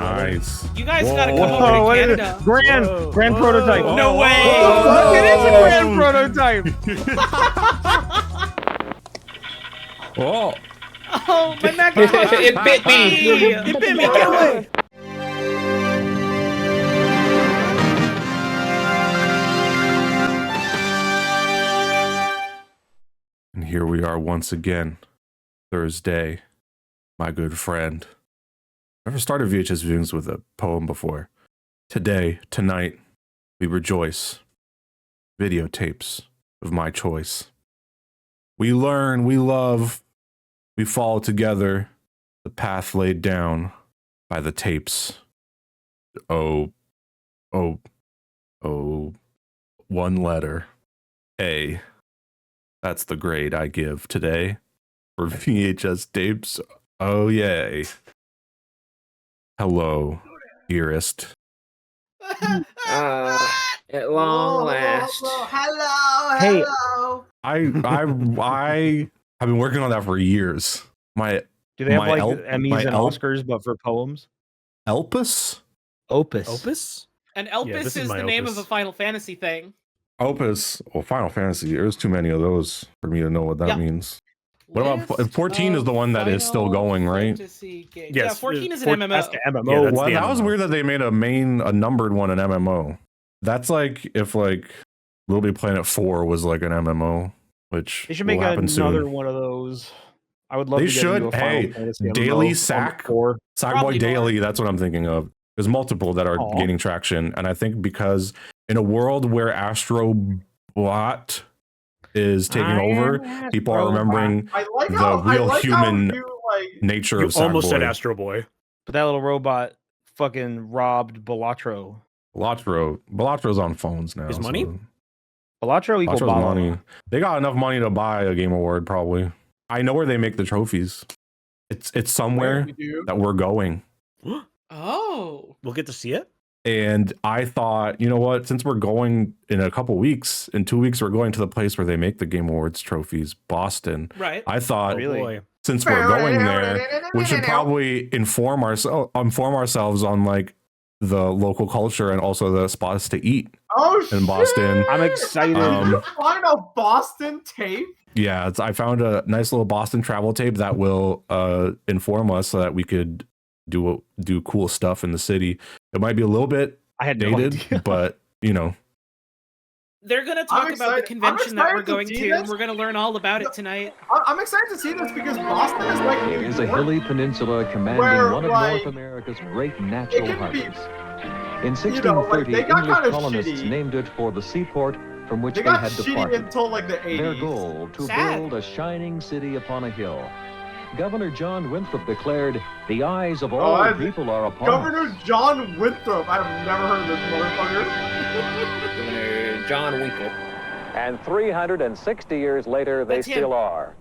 Nice. You guys gotta come over to Canada. Grand prototype. No way. Look, it is a grand prototype. Oh. Oh, my macaroni. It bit me. It bit me. Get away. And here we are once again, Thursday, my good friend. Never started VHS viewings with a poem before. Today, tonight, we rejoice. Videotapes of my choice. We learn, we love, we fall together, the path laid down by the tapes. Oh, one letter, A. That's the grade I give today for VHS tapes. Oh, yay. Hello, dearest. At long last. Hello. I have been working on that for years. Do they have like Emmys and Oscars, but for poems? Elpis? Opus. And Elpis is the name of a Final Fantasy thing. Opus. Well, Final Fantasy. There's too many of those for me to know what that means. What about 14 is the one that is still going, right? Yes, Yeah, 14 is an MMO. That's the MMO. Oh, That's well, the that was MMO. weird that they made a numbered one an MMO. That's like if like Little Big Planet 4 was like an MMO, which They should make will happen another soon. one of those. I would love They to get should. into a Final Hey, Fantasy MMO Daily on Sack. core. Sackboy Probably Daily, that's what I'm thinking of. There's multiple that are Aw. gaining traction, and I think because in a world where Astrobot is taking over, people are remembering the real human nature of You almost said Sackboy. Astro Boy. But that little robot fucking robbed Balatro. Balatro's on phones now. His money? Balatro equal Balatro's Bala. money. They got enough money to buy a Game Award, probably. I know where they make the trophies. It's somewhere that we're going. Oh. We'll get to see it. And I thought, you know what? Since we're going in a couple weeks, in 2 weeks, we're going to the place where they make the Game Awards trophies, Boston. Right. I thought, Really? Boy. since we're going there, we should probably inform ourselves on like the local culture and also the spots to eat in Boston. I'm excited. Um, Did you find a Boston tape? Yeah, I found a nice little Boston travel tape that will inform us so that we could do cool stuff in the city. It might be a little bit I had no dated, idea. but you know. They're going to talk about the convention that we're going to, and we're going to learn all about it tonight. I'm excited to see this because Boston is like It New is a York. hilly peninsula commanding Where, one of like, North America's great natural it can be- harbors. In you know, like, 1630, they got English kinda colonists shitty. named it for the seaport from which They they got had shitty departed. until like the 80s. Their goal, to Sad. build a shining city upon a hill. Governor John Winthrop declared, "The eyes of all the people are upon Governor us." John Winthrop. I've never heard of this motherfucker. Governor John Winkle. And 360 years later, they That's him. still are.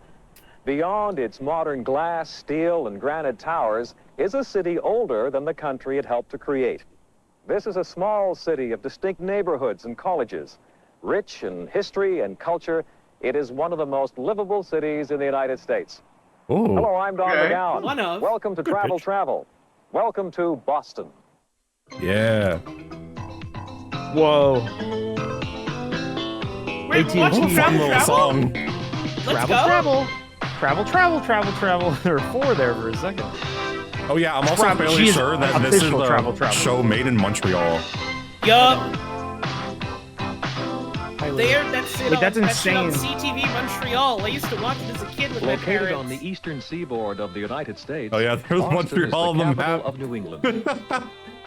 Beyond its modern glass, steel, and granite towers is a city older than the country it helped to create. This is a small city of distinct neighborhoods and colleges. Rich in history and culture, it is one of the most livable cities in the United States. Oh, Hello, I'm Don Okay. McGowan. One of. Welcome to Travel. Welcome to Boston. yeah. Whoa. We're watching Travel. Song. Let's go. Travel. There were four there for a second. Oh yeah, I'm also Travel. fairly She's sure that this is official the travel. show made in Montreal. Yup. That's it. Wait, that's that shit on insane. CTV Montreal. I used to watch it as a kid with my Located parents. on the eastern seaboard of the United States. Oh yeah, there's Boston is Montreal on the the capital map. of New England.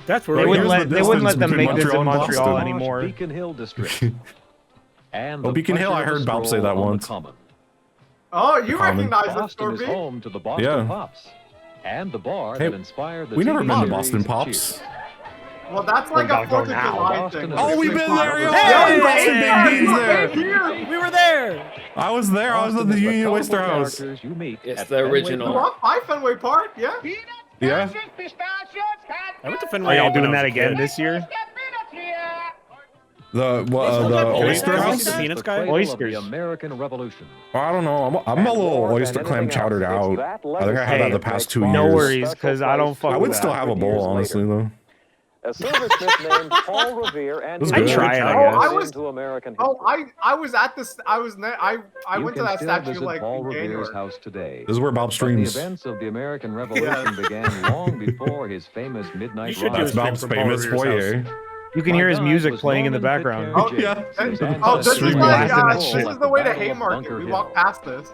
That's where They Right, wouldn't here's let the they wouldn't let distance them make between this in Montreal and Montreal Boston. anymore. Beacon Hill district. And Oh, the Beacon Hill, I pleasure of heard a Balp say stroll that on the once. Common. Oh, you Common. recognize it, Boston is Scorpy? home to the Boston Yeah. Pops. And the bar Hey, that inspired the We never TV been to series Boston Pops. Cheers. Well, that's like gotta a go 4th of now. July Boston thing. is Oh, we've been there, yo! Hey! Boston Big Beans there. Here. We were there. I was there. I was at Boston the is Union colorful Oyster House. characters you meet It's at the Fenway original. You Park. walk by Fenway Park, yeah? Yeah. I went to Fenway. Are y'all when doing I was that a again kid. this year? the oyster Can we house. see the peanuts guy? Oysters. The American Revolution. I don't know. I'm a little oyster clam chowdered out. I think I had that the past 2 years. No worries, because I don't fuck I with would still that. have a bowl, honestly, though. A silversmith named Paul Revere and It's I'd good. try it, I Oh, guess. I was- into American history. Oh, I was at this. I You went to can that still statue visit like Paul in Revere's January. house today. This is where Bob But the streams. events of the American Revolution began long before his famous midnight You should do ride. That's Bob's from Paul famous Revere's foyer. You can My hear his guide music was playing in the Norman background. Pitcairn Oh, yeah. James, Oh, whose this ancestors is Stream were like blasting at that this shit. is the the way to Battle of Haymarket. Bunker We Hill. walked past this.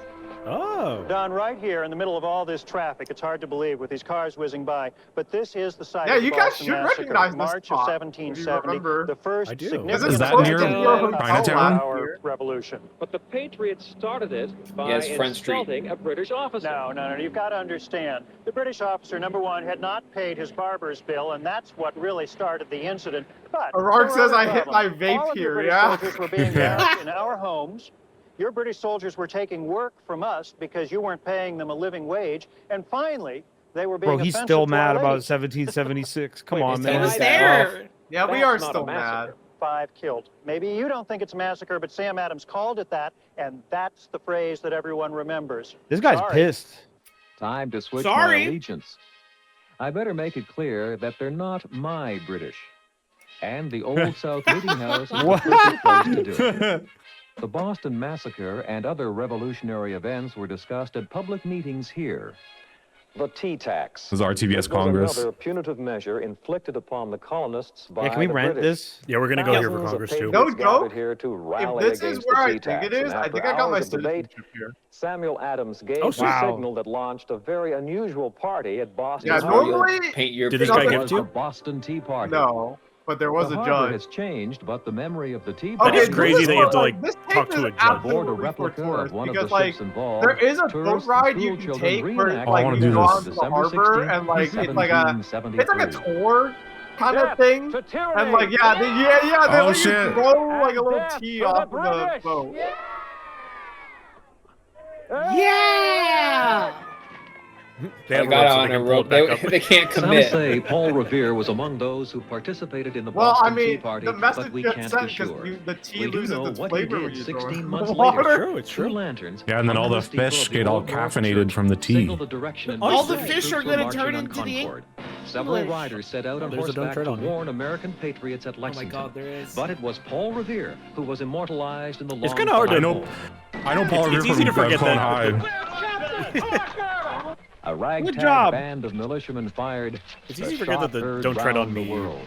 Oh. Done right here in the middle of all this traffic. It's hard to believe with these cars whizzing by, but this is the site Yeah, of the you guys Boston should Massacre, recognize this March spot, of if you 1770, remember. the first I do. significant Is that close near to your hotel Chinatown? Our revolution. But the Patriots started it by Yes, Front Street. insulting a British officer. No. You've got to understand. The British officer, number one, had not paid his barber's bill, and that's what really started the incident. But O'Rourke there were says I other hit my problems. vape All of your here, British yeah. soldiers were being Yeah. housed in our homes. Your British soldiers were taking work from us because you weren't paying them a living wage. And finally, they were being Bro, he's offensive still to our mad about ladies. 1776. Come Wait, on, is man. It was that- there. Yeah, we That's are not a still massacre. mad. 5 killed. Maybe you don't think it's a massacre, but Sam Adams called it that, and that's the phrase that everyone remembers. This guy's Sorry. pissed. Time to switch Sorry. my allegiance. I better make it clear that they're not my British. And the Old South Meeting House is the What? perfect place to do it. The Boston Massacre and other revolutionary events were discussed at public meetings here. The tea tax. This is RTVS It was Congress. another punitive measure inflicted upon the colonists by Yeah, can we the rent British. this? Yeah, we're gonna go here for Thousands of Congress too. No patriots joke. gathered here to rally If this is against where the I tea think it tax, is, and I after think I got my hours of debate, citizenship here. Samuel Adams gave Oh, the wow. signal that launched a very unusual party at Boston. Yeah, normally Paint your Did this guy guy give was gift the you? Boston Tea Party. no, but there was the a harbor judge. has changed, but the memory of the Tea That Party. is crazy that you have to, like, this talk tape to is a judge. Aboard a absolutely for replica of tourists one of because the like ships involved. there is a boat tourists ride and you school can children take where reenact I like wanna you do go this. out to the harbor and like it's like a tour kind of thing. And like they Oh, let you shit. throw like a little tea off of the boat. Yeah. They I have got ropes so on they a can pull rope. it back They, up. they can't Some commit. say Paul Revere was among those who participated in the Well, I Boston Tea mean, Party, the message but we gets can't sent be because sure. the tea We do loses know its what he flavor did when you throw it 16 in months the later. water. True, it's Through true. lanterns, Yeah, and then all the 100 people fish of the get all Old North caffeinated Church from the tea. signaled the direction in All which the fish troops are were gonna marching turn on into the Concord. Several English. riders set out on There's a don't horseback tread to on me. warn American patriots at Oh my Lexington. God, there is. But it was Paul Revere who was immortalized in the It's long kinda hard to- I know Paul It's Revere easy to from forget Clone that. High. A ragtag job. band of militiamen fired. It's the easy to forget that shot the heard "Don't tread on round the me" world.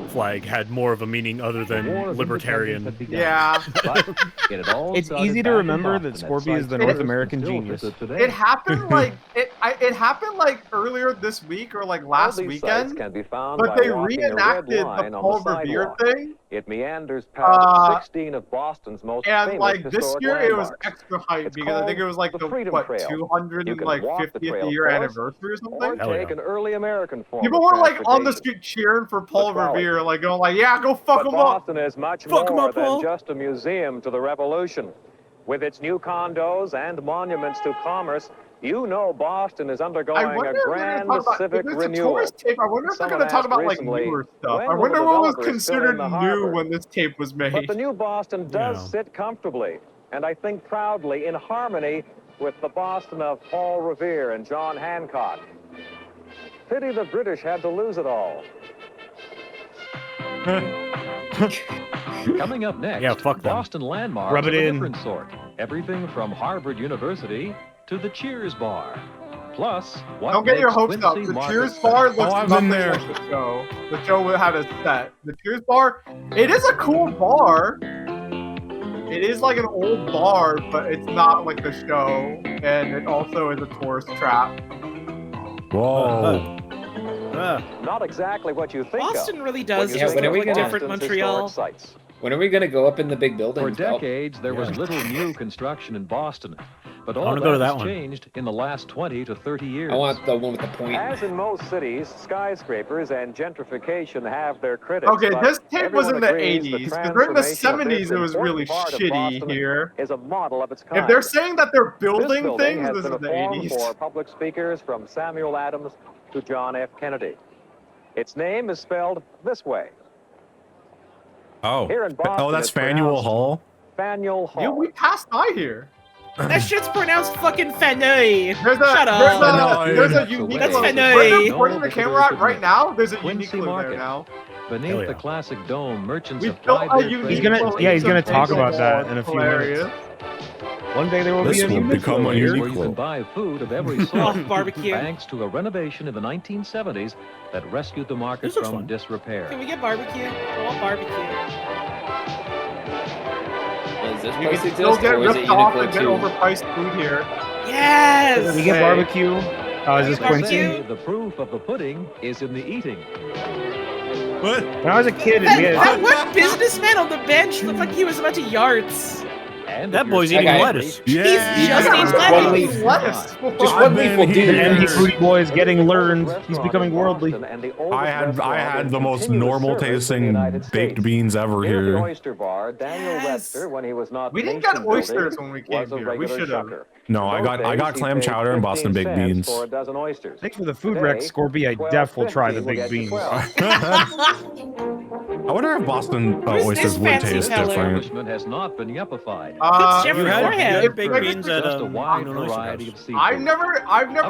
flag had more of a meaning other The War than of libertarian. Independence had begun. Yeah. But it had all It's started easy to back in remember that Boston at Scorpy is the sites North that American still genius. visit today. It happened like it happened like earlier this week or like last All these sites weekend, can be found but by they walking a red reenacted line the on Paul the Revere sidewalk. thing, It meanders past 16 of Boston's most and famous like this historic year it was landmarks. extra hype It's because I think it was like called the the Freedom what Trail. You 250th can walk the trail, year of course, anniversary or Or something. Hell take yeah. an early American form People of were like on the transportation. street cheering for Paul trolley. Revere, like going like, "Yeah, go fuck But him up." Boston is much Fuck 'em more up, than Paul. just a museum to the Revolution. With its new condos and monuments to commerce, you know Boston is I undergoing wonder a if they're gonna grand talk about civic if it's a renewal. tourist tape. I wonder if they're Someone gonna talk asked about like recently, newer stuff. when I will wonder the what was developers fill in considered the new harbor? when this tape was But made. the new Boston does Yeah. sit comfortably, and I think proudly in harmony with the Boston of Paul Revere and John Hancock. Pity the British had to lose it all. Coming up next, Yeah, fuck them. Boston landmarks Rub it of a in. different sort. Everything from Harvard University to the Cheers bar. Plus, what Don't get your makes hopes up. Quincy The Market Cheers bar looks I've nothing been there. like the show. The show had a set. The Cheers bar, it is a cool bar. It is like an old bar, but it's not like the show, and it also is a tourist trap. Whoa. Not exactly what you think Boston of. really when does you Yeah, just think when are of we look gonna- different Boston's Montreal. historic sites. When are we gonna go up in the big For buildings? Val? decades, there was Yeah. little new construction in Boston. But all wanna of go to that that has one. changed in the last 20 to 30 years. I want the one with the point. As in most cities, skyscrapers and gentrification have their critics. Okay, but this tape was everyone in the agrees 80s, because during the transformation of 70s this it was really important part of shitty Boston here. Is a model of its kind. If they're saying that they're This building building things, has this been is a the forum 80s. for public speakers from Samuel Adams to John F. Kennedy. Its name is spelled this way. Oh. Here in Boston, That's it's Faneuil Hall? Faneuil Hall. Yeah, we passed by here. That shit's pronounced fucking Fenouil. There's a, Shut up. There's a unique That's location. Fenouil. Where they're pointing the camera at right now, there's a unique Quincy clue there Market. now. Beneath the classic dome, merchants We of built a Flybeard unique He's gonna, location. yeah, he's gonna talk about that in a few Hilarious. minutes. One day there will This be a will become a where you can unique. buy food of every sort, Barbecue. thanks to a renovation in the 1970s that rescued the market This looks from fun. disrepair. Can we get barbecue? I want barbecue. Does this You place can still exist, get or is it ripped off Uniqlo and get too? overpriced food here. Yes! We get barbecue. Oh, is this Barbecue? Quincy? The proof of the pudding is in the eating. What? When I was a kid, we That had, one businessman on the bench looked like he was about to yards. And That if you're boy's eating guy- lettuce. He's just Yeah. eats One lettuce. leaf. Lettuce. Just one leaf will the do. empty fruity boy is getting learned. He's becoming worldly. I had the most normal tasting baked beans ever Near the here. oyster bar, Daniel Yes. Webster, when he was not We didn't get nation building, oysters when we came was a here. We regular should have. shucker. No, I Those got days, he clam paid chowder and Boston 15 baked cents beans. for a dozen oysters. Thanks for the food wreck, Today, Scorpy. I def will try the 12.50 will baked get you beans. 12. I wonder if Boston Who's oysters this would fancy taste feller? different. establishment has not been yuppified. That's Jeffrey You had Moorhead. baked If- beans at Just a wide an oyster variety house. of seafood. I've never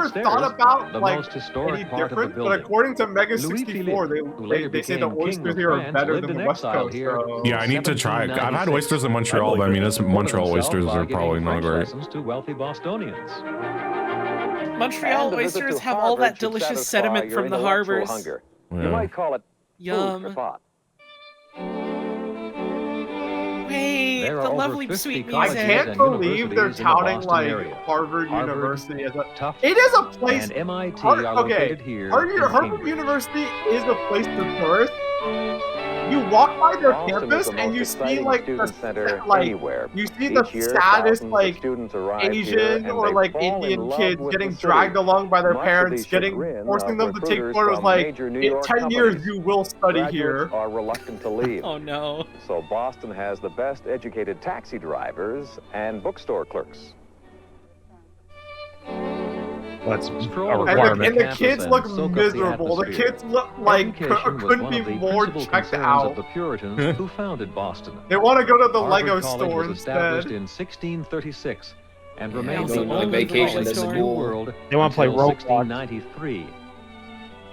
Upstairs, thought about the like most historic any part of the different, but building. according to Mega Louis 64, Philippe, who later they say the became king oysters of here are France, better lived than the in West exile Coast. here. So. Yeah, I need to try it. I've had 1796. oysters in Montreal, but I mean, this Montreal oysters are probably not great. Lessons to wealthy Bostonians. Montreal And a visit oysters to have all Harvard that should delicious satisfy sediment your from the intellectual harbors. hunger. You Yeah. might call it food for Yum. thought. Wait, There the are over lovely 50 sweet I colleges music. can't and believe they're universities in the touting Boston like area. Harvard Harvard, University as a. Tufts, It is a place. and MIT Har- are okay, located here. Harvard, in Harvard Cambridge. University is a place to tourist. You walk by their Boston is campus the and most you see exciting like student center like anywhere. you see Each the year, saddest thousands of like students arrive here, Asian and or they like fall in Indian love kids with getting the city. dragged along by their Much to parents, the getting chagrin forcing of them to take recruiters photos from like major New in York 10 years companies. you will study here. Graduates are reluctant to leave. Oh no. So Boston has the best educated taxi drivers and bookstore clerks. That's a Stroll And requirement. the, and the Campus kids and look soak up the miserable. The atmosphere. kids look like Education was couldn't one be of the more principal checked concerns out. of the Puritans who founded Boston. They want to go to the Harvard Lego College store was established instead. in 1636 and Yeah, remained also the only only vacation college in the store. New World They wanna play until Roblox. 1693.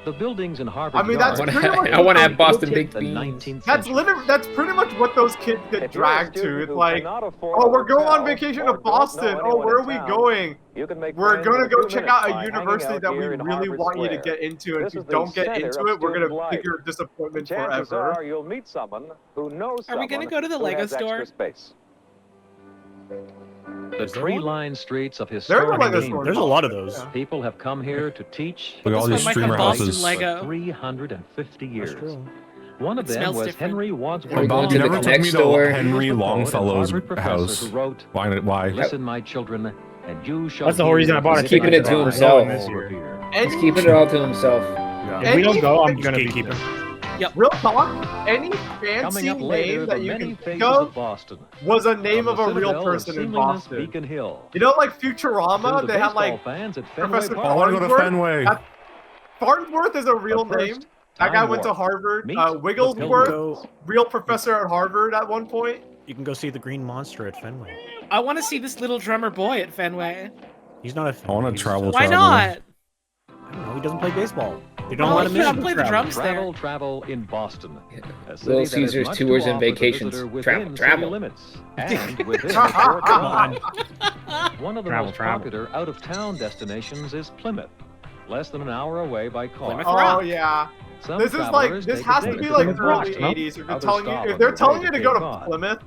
The buildings in Harvard I mean, that's Yard pretty much I want to what have Boston those baked the beans. 19th That's century. literally that's pretty much what those kids get If you're a dragged to. student It's who like, cannot afford oh, a we're going on hotel vacation or to don't Boston. know Oh, anyone where are in we town, going? you can make We're friends gonna in go 2 check minutes out by a hanging university out that we here in really Harvard want you to Square. get into. And This if you is the don't get center into of it, we're gonna student life. pick your disappointment Chances forever. are you'll meet someone who knows Are we gonna someone go to the who Lego has store? extra space. The tree-lined streets of There's historic a Lego Cambridge. store. There's a lot of those. Yeah. People have come here to teach. Look at all This these one might streamer have Boston houses. Lego. for 350 years. That's true. One of It them smells was different. Henry Are we Wadsworth. going Bob to the never took me next to door? Henry He was a poet and Longfellow's Harvard professor house. who wrote, Why? Why? "Listen, my children, and you shall That's the whole reason I bought a He's keeping ticket it to for himself. this year. He's keeping it all to himself. If we don't go, I'm Just gonna be gatekeeping. Real talk, any Coming fancy up later, name that the you many can faces think of of Boston. was a name From of the a real Citadel of person in seemliness, Boston. Beacon Hill. You know, like To Futurama, the they had baseball like fans at Fenway Professor I want to go to Farnsworth. Fenway. That- Farnsworth is a real But first, name. That guy Time went to Warp. Harvard. Meet the Wigglesworth, Go, real professor at Harvard at one point. you can go see the Green Monster at Fenway. I want to see this little drummer boy at Fenway. He's not a. I wanna he's travel just- Why Travel. not? I don't know. He doesn't play baseball. They don't Well, let him he in. cannot play the drums there. Travel in Boston. A city Little that has Caesars much tours to and offer the vacations. visitor Travel, within travel. city limits and within Come on. One of the Travel, most travel. popular out-of-town destinations is Plymouth, less than an hour away by car. Plymouth Oh Rock. yeah, Some this is like travelers this take a has to day be to like Plymouth early Rock, no? '80s. If they're Others telling you stop if on they're their telling way you to to go Cape to Cod. Plymouth,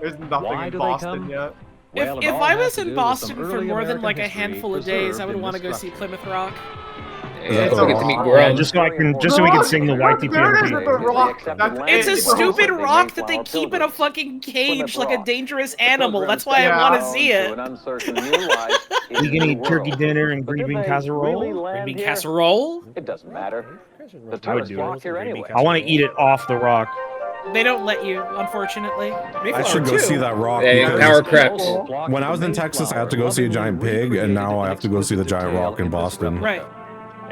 there's nothing Why in do they Boston come? yet. Well, it If all I has was to in do with some Boston for early more than American like a history handful of days, preserved I would in want to this go see structure. Plymouth Rock. Yeah, so we get to meet Yeah, Grump. just so we can sing the Look, there it is YTP. at the rock. That's It's a it. stupid rock that they keep in a fucking cage like a dangerous animal. That's why I want to see it. We can eat turkey dinner and green bean casserole. Green bean casserole? It doesn't matter. The I would tourists do flock it. here anyway. I want to eat it off the rock. They don't let you, unfortunately. I should go see that rock. Hey, because power crepes. when I was in Texas, I had to go see a giant pig, and now I have to go see the giant rock in Boston. Right.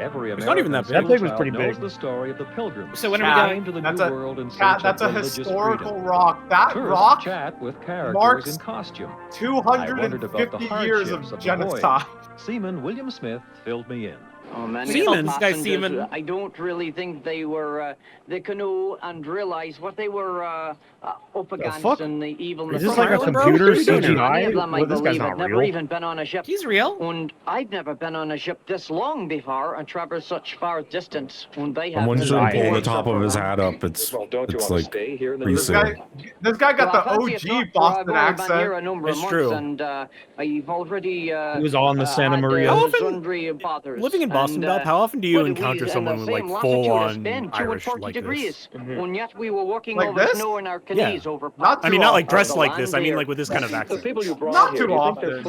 Every It's not even that American big. school That pig was pretty child knows big. the story of the Pilgrims. So when Cat, are we going? To the that's New a World in cat. search That's of a religious historical freedom. rock. That Tourists rock chat with characters marks in costume. 250 years of hardships of the genocide. Seaman William Smith filled me in. Oh, many Seaman, of the this guy's passengers, Seaman. I don't really think they were, they can know and realize what they were up against fuck? and the evilness. Is this of like a Ireland. computer Many of CGI? them, I Well, this guy's believe, had not never real. even been on a ship. He's real. And I've never been on a ship this long before and traversed such far distance. And they have. Someone should pull the been top of his hat up. It's like pretty This silly. guy got the Well, I fancy OG it, Boston I've only been here accent. a number It's of months, true. and I've already. He was on the Santa had, Maria. How often- sundry bothers. Living in Boston, And, Beth, how often do you well, we encounter was in someone the with like same full latitude as on Ben, Irish 240 like degrees. this? And yet we were walking Like over this? snow in our Yeah. canoes over Not I mean, too not like often. dressed like land this. I mean, here. like with this kind of accent. Not too often.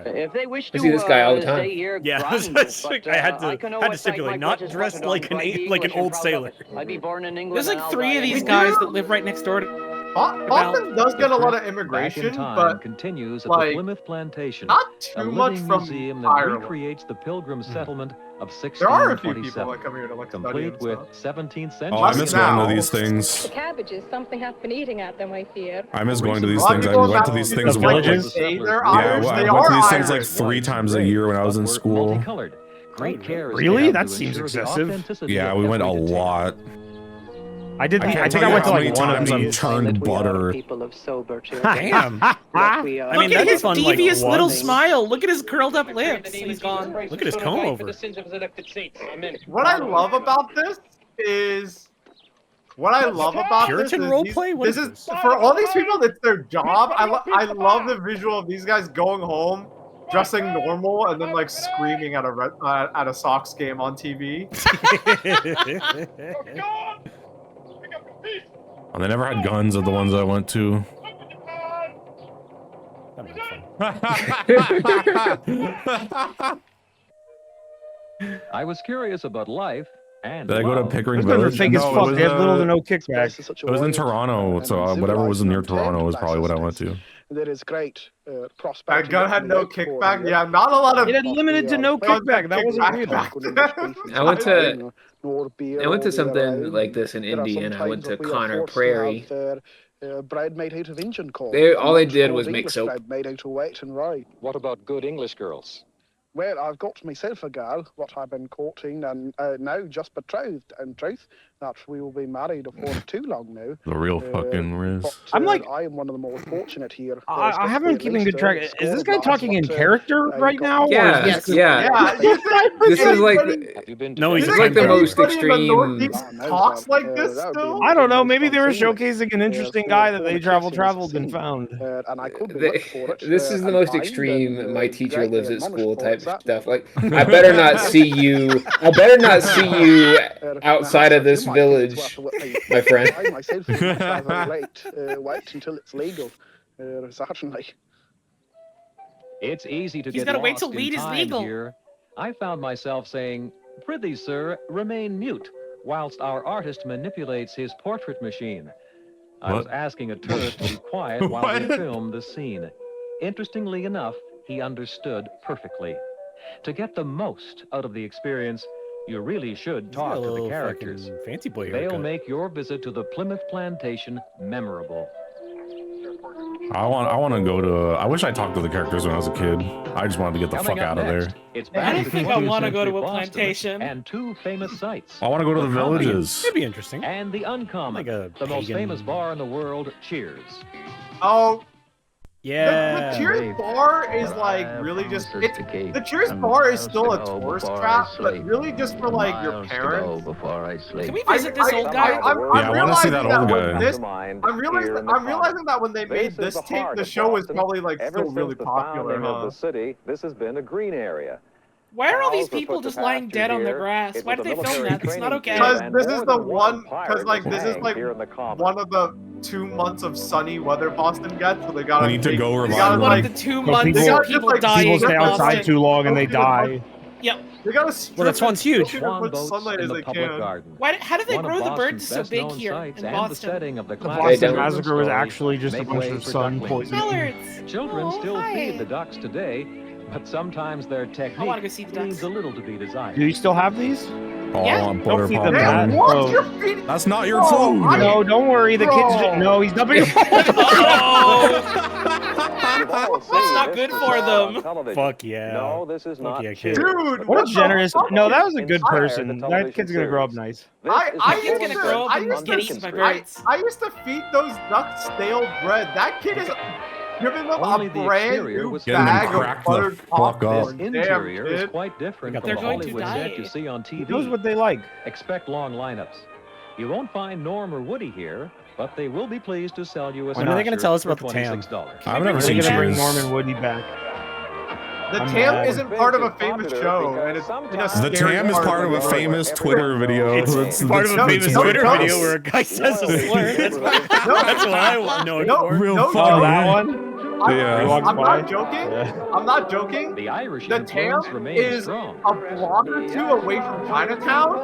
If they wish to I see this guy all the time. stay here, Yeah, grand, that's but, like, I had to I can always stipulate, take my not grudges dressed rather like than an be like an English and old proud of sailor. it. I'd be born in England. There's like and I'll 3 die of these in guys that live right next door to. Boston does get a lot of Back in immigration, Time but continues at like, the Plymouth Plantation, not a too much living from museum that Ireland. recreates the Pilgrim settlement of There are a few people 1627, that come here to like study complete and with stuff. 17th century. Oh, I miss going now. to these things. Cabbages, something has been eating at them, I fear. I miss going to A these lot of things. I people went to about these the things. villages. They're Yeah, Irish. I They went to are these things like Irish. 3 times a year when I was in school. Multicolored. Great care is Really? taken That to seems ensure the excessive. authenticity Yeah, of we went a every detail. lot. I did. I I can't think tell I you went to how like many one of times I've these. churned butter. People of sober cheer. Damn. I mean, Look at that's his fun, like, devious little once. smile. Look at his curled up lips. He's gone. Look at his comb over. What I love about this is Puritan roleplay? What this is is this? for all these people. It's their job. I love the visual of these guys going home, dressing normal, and then like screaming at a Sox game on TV. Oh, they never had guns at the ones I went to. I was curious about life and Did I go to love. Pickering Those guys are Village? fake as No, it fuck. was, They have little to no kickback. It was in Toronto, so whatever was near Toronto was probably what I went to. There is great That prosperity. gun had no kickback. Yeah, not a lot of. It had limited to no kickback. That wasn't real. I went to something like this in Indiana. I went to Connor Prairie. Bread made out of Injun corn. All they did was make English soap. bread made out of wheat and rye. What about good English girls? Well, I've got myself a girl, what I've been courting, and now just betrothed. And truth, that we will be married before too long now. The real fucking Riz. I'm like, I am one of the more fortunate here. I haven't keeping good track. Is this guy talking in character right now? Yeah, or is this yeah. This is like no, he's this is like the most extreme. Talks like this still? I don't know. Maybe they were showcasing an interesting guy that they traveled and found. And I could be for it. This is the most extreme. My teacher lives at school type stuff. Like, I better not see you. I better not see you outside of this village, my friend. I myself wait until it's legal. Certainly. It's easy to He's get gotta wait lost till in weed is time legal. here. I found myself saying, "Prithee, sir, remain mute," whilst our artist manipulates his portrait machine. I was What? asking a tourist to be quiet while we What? filmed the scene. Interestingly enough, he understood perfectly. To get the most out of the experience, you really should talk to the characters. Fancy boy They'll haircut. make your visit to the Plymouth Plantation memorable. I want to go to. I wish I talked to the characters when I was a kid. I just wanted to get the Coming fuck up out of next, there. It's I back don't to think I 20th want to go to century a Boston plantation. and 2 famous sites. I want to go to the Comedy villages. That'd be interesting. And the Uncommon, Like a the most pagan- famous bar in the world, Cheers. Oh, Yeah. the Cheers bar is like really just the Cheers bar is still a tourist trap, but really just for like your parents. Can we visit this old guy? Yeah, I wanna see that old guy. I'm realizing that when they made this tape, the show was probably like still really popular, Of huh? the city, this has been a green area. Why are all these Cows were people put to just lying pasture dead on the here. grass? It Why was did a they film military that? It's not training okay. Because And this more is than the one one, pirate because like was this is hanged like here in the common. one of the 2 months of sunny weather Boston gets, so they gotta. We need to go they revive gotta, them. One like, of the 2 So months people- of They got people just, like, dying People in stay outside Boston. too long and they die. Yep. They gotta strip Well, that swan's huge. as Swan much boats sunlight in as the they public can. garden. How do they One of grow the Boston's birds so best big known here sites in and the Boston? setting of the The classic Boston don't. Massacre was story actually just a make bunch way of for sun ducklings. poisoning. Mallards. Children Oh, still hi. feed the ducks today, But sometimes their technique leaves a little to be desired. Do you still have these? Oh, Yeah. I want butter Don't feed them popcorn. that. What? Oh. You're feeding? That's not your Oh, food. No, don't worry. The kids just no. He's dumping your That's not good for them. Fuck yeah. No, this is not. Yeah, kid. Dude, What a generous. fuck? No, that was a good Inspired person. the That television kid's gonna grow up series. nice. That kid's gonna grow up and get eaten by birds. I used to feed those ducks stale bread. That kid is giving them Only a the brand exterior new was Getting them bag of cracked the buttered fuck popcorn. up. This Damn, interior is kid. quite different from They're the going to Hollywood die. set you see on TV. He knows what they like. Expect long lineups. You won't find Norm or Woody here, but they will be pleased to sell you a When are they gonna tell us about the $26. TAM? I've never They're seen gonna bring Cheers. Norman Woody back. The I'm TAM mad. isn't part of a famous show, and it's in a The scary TAM is part of a the famous Twitter video. It's part of a famous Twitter video where a guy says a slur. That's what I want to know it for. Real no, funny. Oh, that one? Yeah. I'm not joking. I'm not joking. The Irish The influence TAM remains is strong. a block or two away from Chinatown,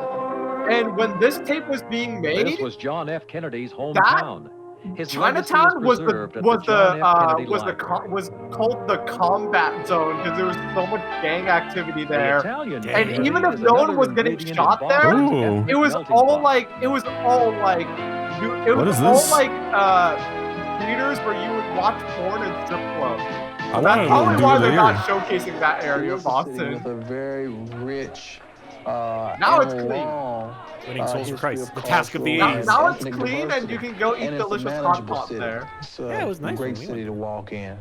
and when this tape was being made, This was John F. Kennedy's hometown. His Chinatown was legacy is preserved at John F. Kennedy Library. was called the combat zone because there was so much gang activity The there. Italian And community even if is no one another was getting ingredient shot in there, Boston's Ooh. ethnic it was melting all pot. like What is all this? like theaters where you would watch porn and strip clubs. I want That's to probably do why it they're here. not showcasing that area of With Boston. a very rich. Now it's clean. Winning Souls for Christ. The task of the Now, 80s. now it's clean and you can go eat delicious hot pot there. It's Yeah, it was nice great when we city to walk in.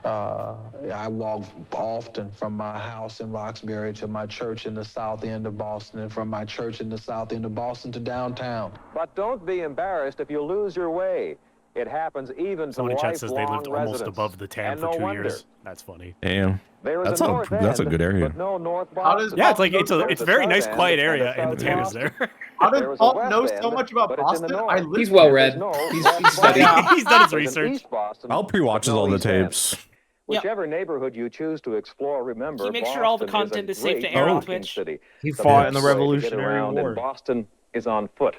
I walk often from my house in Roxbury to my church in the south end of Boston, and from my church in the south end of Boston to downtown. But don't be embarrassed if you lose your way. It happens even Someone in to chat says they lifelong lived almost residents. above the TAM And for no 2 wonder. years. That's funny. Damn. There is That's a a north that's a end, good area. but no North How does Boston. Yeah, it's like Bob it's know- a very nice south quiet end area, and and the the TAM south is there. How does There is a Bob west know end, so much about but it's in the Boston? north. I live He's well here. read. No, He's West studied. Boston. He's done his There's an research. East Boston, I'll pre-watches but no all the East End. tapes. Whichever neighborhood you choose to explore, remember, He makes sure all the Boston content a is safe to great air on walking Twitch. city. He The fought in the best way to get Revolutionary around in War. Boston is on foot.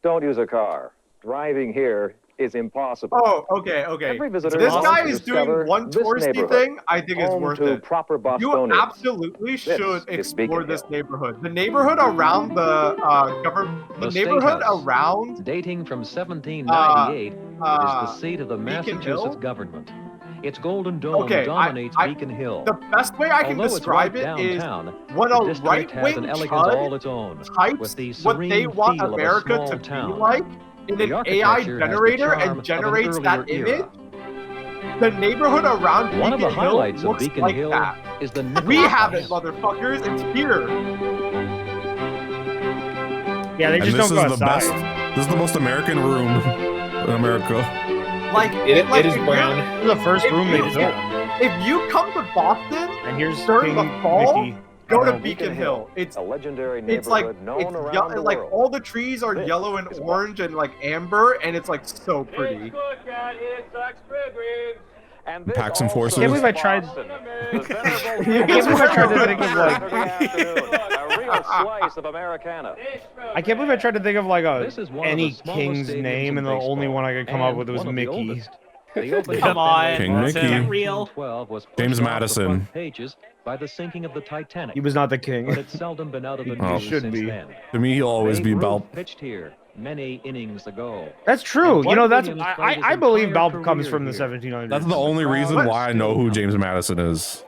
Don't use a car. Driving here is impossible. Oh, okay. Every visitor This wants guy to is discover doing one this touristy neighborhood, thing I think is home worth to it. proper You Bostonians. absolutely This should is explore Beacon this Hill. neighborhood. The neighborhood around the government, the The State neighborhood House. around Dating from 1798, it is the seat of the Beacon Hill? Massachusetts government. Its golden dome Okay, dominates Beacon Hill. the best way I can Although it's describe right it is downtown, when the a district has right-wing an elegance all chud its own, types with the what they serene want feel of a America small to town. be like in The an AI architecture has the generator charm and of an generates that earlier image. era. The neighborhood around One of the Beacon Hill highlights of looks Beacon like Hill that. is the We Nicholas have it, House. motherfuckers. It's here. Yeah, they And just this don't is go the outside. best. This is the most American room in America. Like It is if brown. This is the first If room they you- built. If you come to Boston And here's during King the fall, Mickey. go to Oh. Beacon Hill. It's a legendary it's like neighborhood known it's around the like world. all the trees are This yellow and is orange and like amber, and it's like so pretty. And this Packs and also forces. I can't believe I tried- Boston, the venerable I can't believe I tried to think of like. every afternoon, a real slice of Americana. I can't believe I tried to think of like This is one of any the smallest king's stadiums name, in and the only baseball, one I could come up and with was one of the Mickey. oldest. They opened Come up on, King is Mickey. that real? 12 was pushed James off the Madison. front pages by the sinking of the Titanic. He was not the But king. it's seldom been out of the Oh. news Should since be. then. To me, he'll always be Babe Ruth Balp. pitched here many innings ago. That's true. And You know, Bud that's Williams played his I believe entire Balp comes career from the here. 1700s. That's the only reason why I know who James Madison is.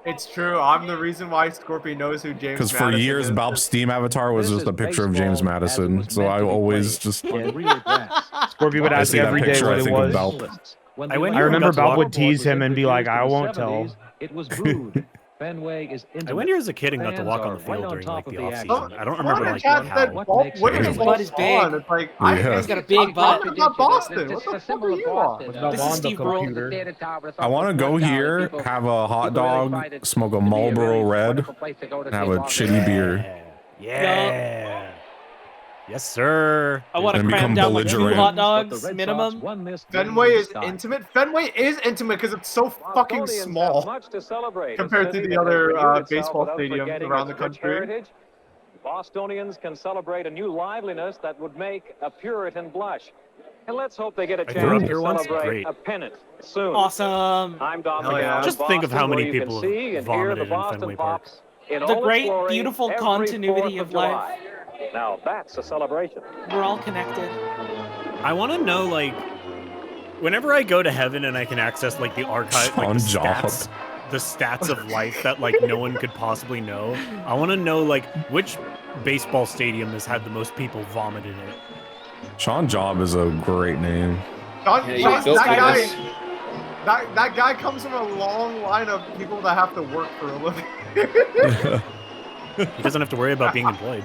It's true. I'm the reason why Scorpy knows who James. Because for Madison years, is. Balp's Steam avatar was This just a is picture of baseball James as it Madison. was So meant I to be always played just. on real grass. Scorpio would I ask see that every day picture, what I it think of was. Balp. When I the went I here remember got to Bob walk- would tease him and be like, introduced "I in the won't tell." 70s, It was booed. Fenway is intimate. I went here as a kid and got to Fans walk on are the field right on during top like of the the off action. season. I don't remember Someone in like chat said, how. Balp, makes what sense. is His butt is Balp on? big. It's like Yeah. I He's got a big I'm butt. talking about Boston. What the It's fuck are you on? Not This is on the Steve Brule. computer. I want to go here, have a hot dog, smoke a Marlboro Red, and have a shitty beer. Yeah. Yes, sir. I want to And cram become down like 2 belligerent. hot But the dogs Red Sox minimum. won this Fenway game is style. intimate. Fenway is intimate because it's so fucking Bostonians have small much to celebrate. A compared to city the that has other renewed itself baseball without stadiums forgetting around the its rich country. heritage. Bostonians can celebrate a new liveliness that would make a Puritan blush. And let's hope they get a chance to celebrate a pennant soon. Awesome. I'm Don Oh, yeah. McGowan. Just think of how Boston, many where you people can see and hear vomited the in Boston Fenway Park. Pops in The all its great, glory beautiful every continuity 4th of July. Now that's a celebration. We're all connected. I want to know, like, whenever I go to heaven and I can access, like, the archive, like, the stats of life that, like, no one could possibly know, I want to know, like, which baseball stadium has had the most people vomit in it. Sean Job is a great name. That guy comes from a long line of people that have to work for a living. He doesn't have to worry about being employed.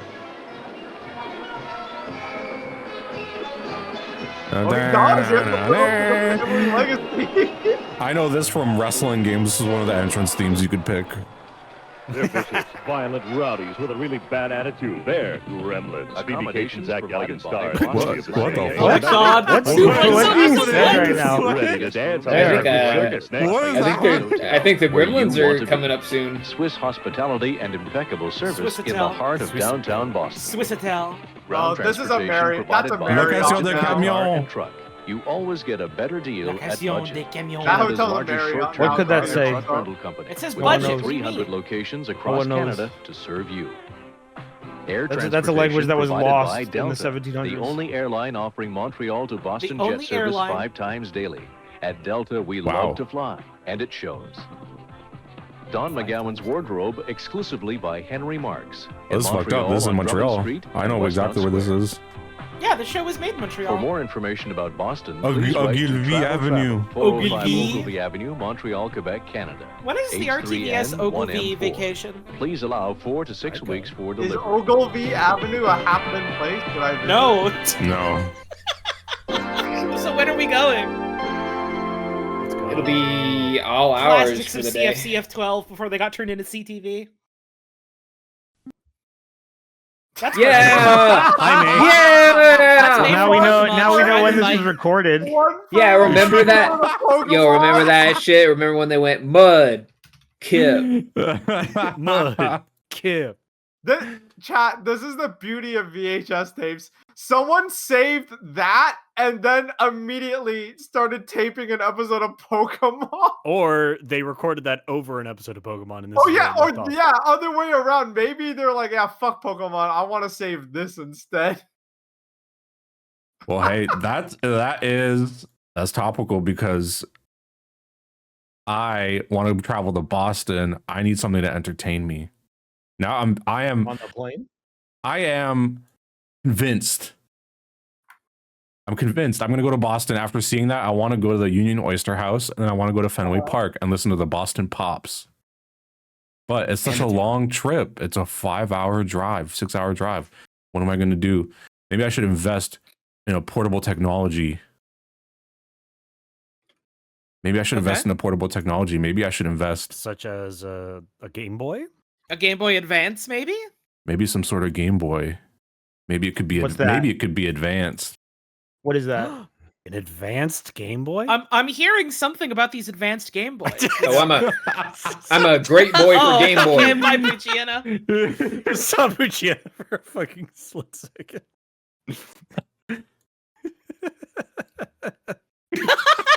I know this from wrestling games. This is one of the entrance themes you could pick. They're vicious, violent rowdies with a really bad attitude. They're gremlins. Speedy Zach Galligan stars. What the fuck? Oh my God! What you said right now? Ready to dance. I think the gremlins are coming up soon. Swiss hospitality and impeccable service in the heart of downtown Boston. Swissatel. Oh, this is a very, that's a very Location de camion. Truck. You always get a better deal at budget. Canada's largest short-term What could that say? truck rental company. It says with over budget. 300 locations across Canada to serve you. Air That's a language that was provided lost by in the Delta, 1700s. the only airline offering Montreal to Boston The jet only service airline. 5 times daily. At Delta, we Wow. love to fly, and it shows. Don McGowan's Wardrobe, exclusively by Henry Marks. in This is fucked up. This is in on Drummond Montreal. Street I and know Westmount exactly where this Square. is. Yeah, the show was made in For Montreal. more information about Boston, Ogilvy please write to Travel Avenue. Travel, 405 Ogilvy. Ogilvy Avenue, Montreal, Quebec, Canada. When is the RTVS Ogilvy 1M4. vacation? Please allow 4 to 6 weeks for Is delivery. Ogilvy Avenue a happening place? Did I visit? No. No. So when are we going? It'll be all hours Classics for of the day. CF12 before they got turned into CTV. That's Yeah! Hi, May. Yeah! Now we know when this was recorded. Yeah, remember that? Yo, remember that shit? Remember when they went mud, Kip? Mud, Kip. Chat, this is the beauty of VHS tapes. Someone saved that and then immediately started taping an episode of Pokemon. Or they recorded that over an episode of Pokemon. And this Oh is yeah, where or it left off. yeah, other way around. Maybe they're like, yeah, fuck Pokemon. I want to save this instead. Well, hey, that's topical because I want to travel to Boston. I need something to entertain me. Now I am On the plane? I am convinced. I'm convinced I'm going to go to Boston after seeing that. I want to go to the Union Oyster House and I want to go to Fenway Park and listen to the Boston Pops. But it's such a long trip. It's a 5-hour drive, 6-hour drive. What am I going to do? Maybe I should invest in a portable technology. Maybe I should invest in a portable technology. Maybe I should invest Such as a Game Boy? A Game Boy Advance, maybe? maybe some sort of Game Boy. Maybe it could be What's that? maybe it could be advanced. What is that? An advanced Game Boy? I'm hearing something about these advanced Game Boys. Oh, I'm a great boy for Game Boy. Game Boy Pucciana. Sabuchia for a fucking split second.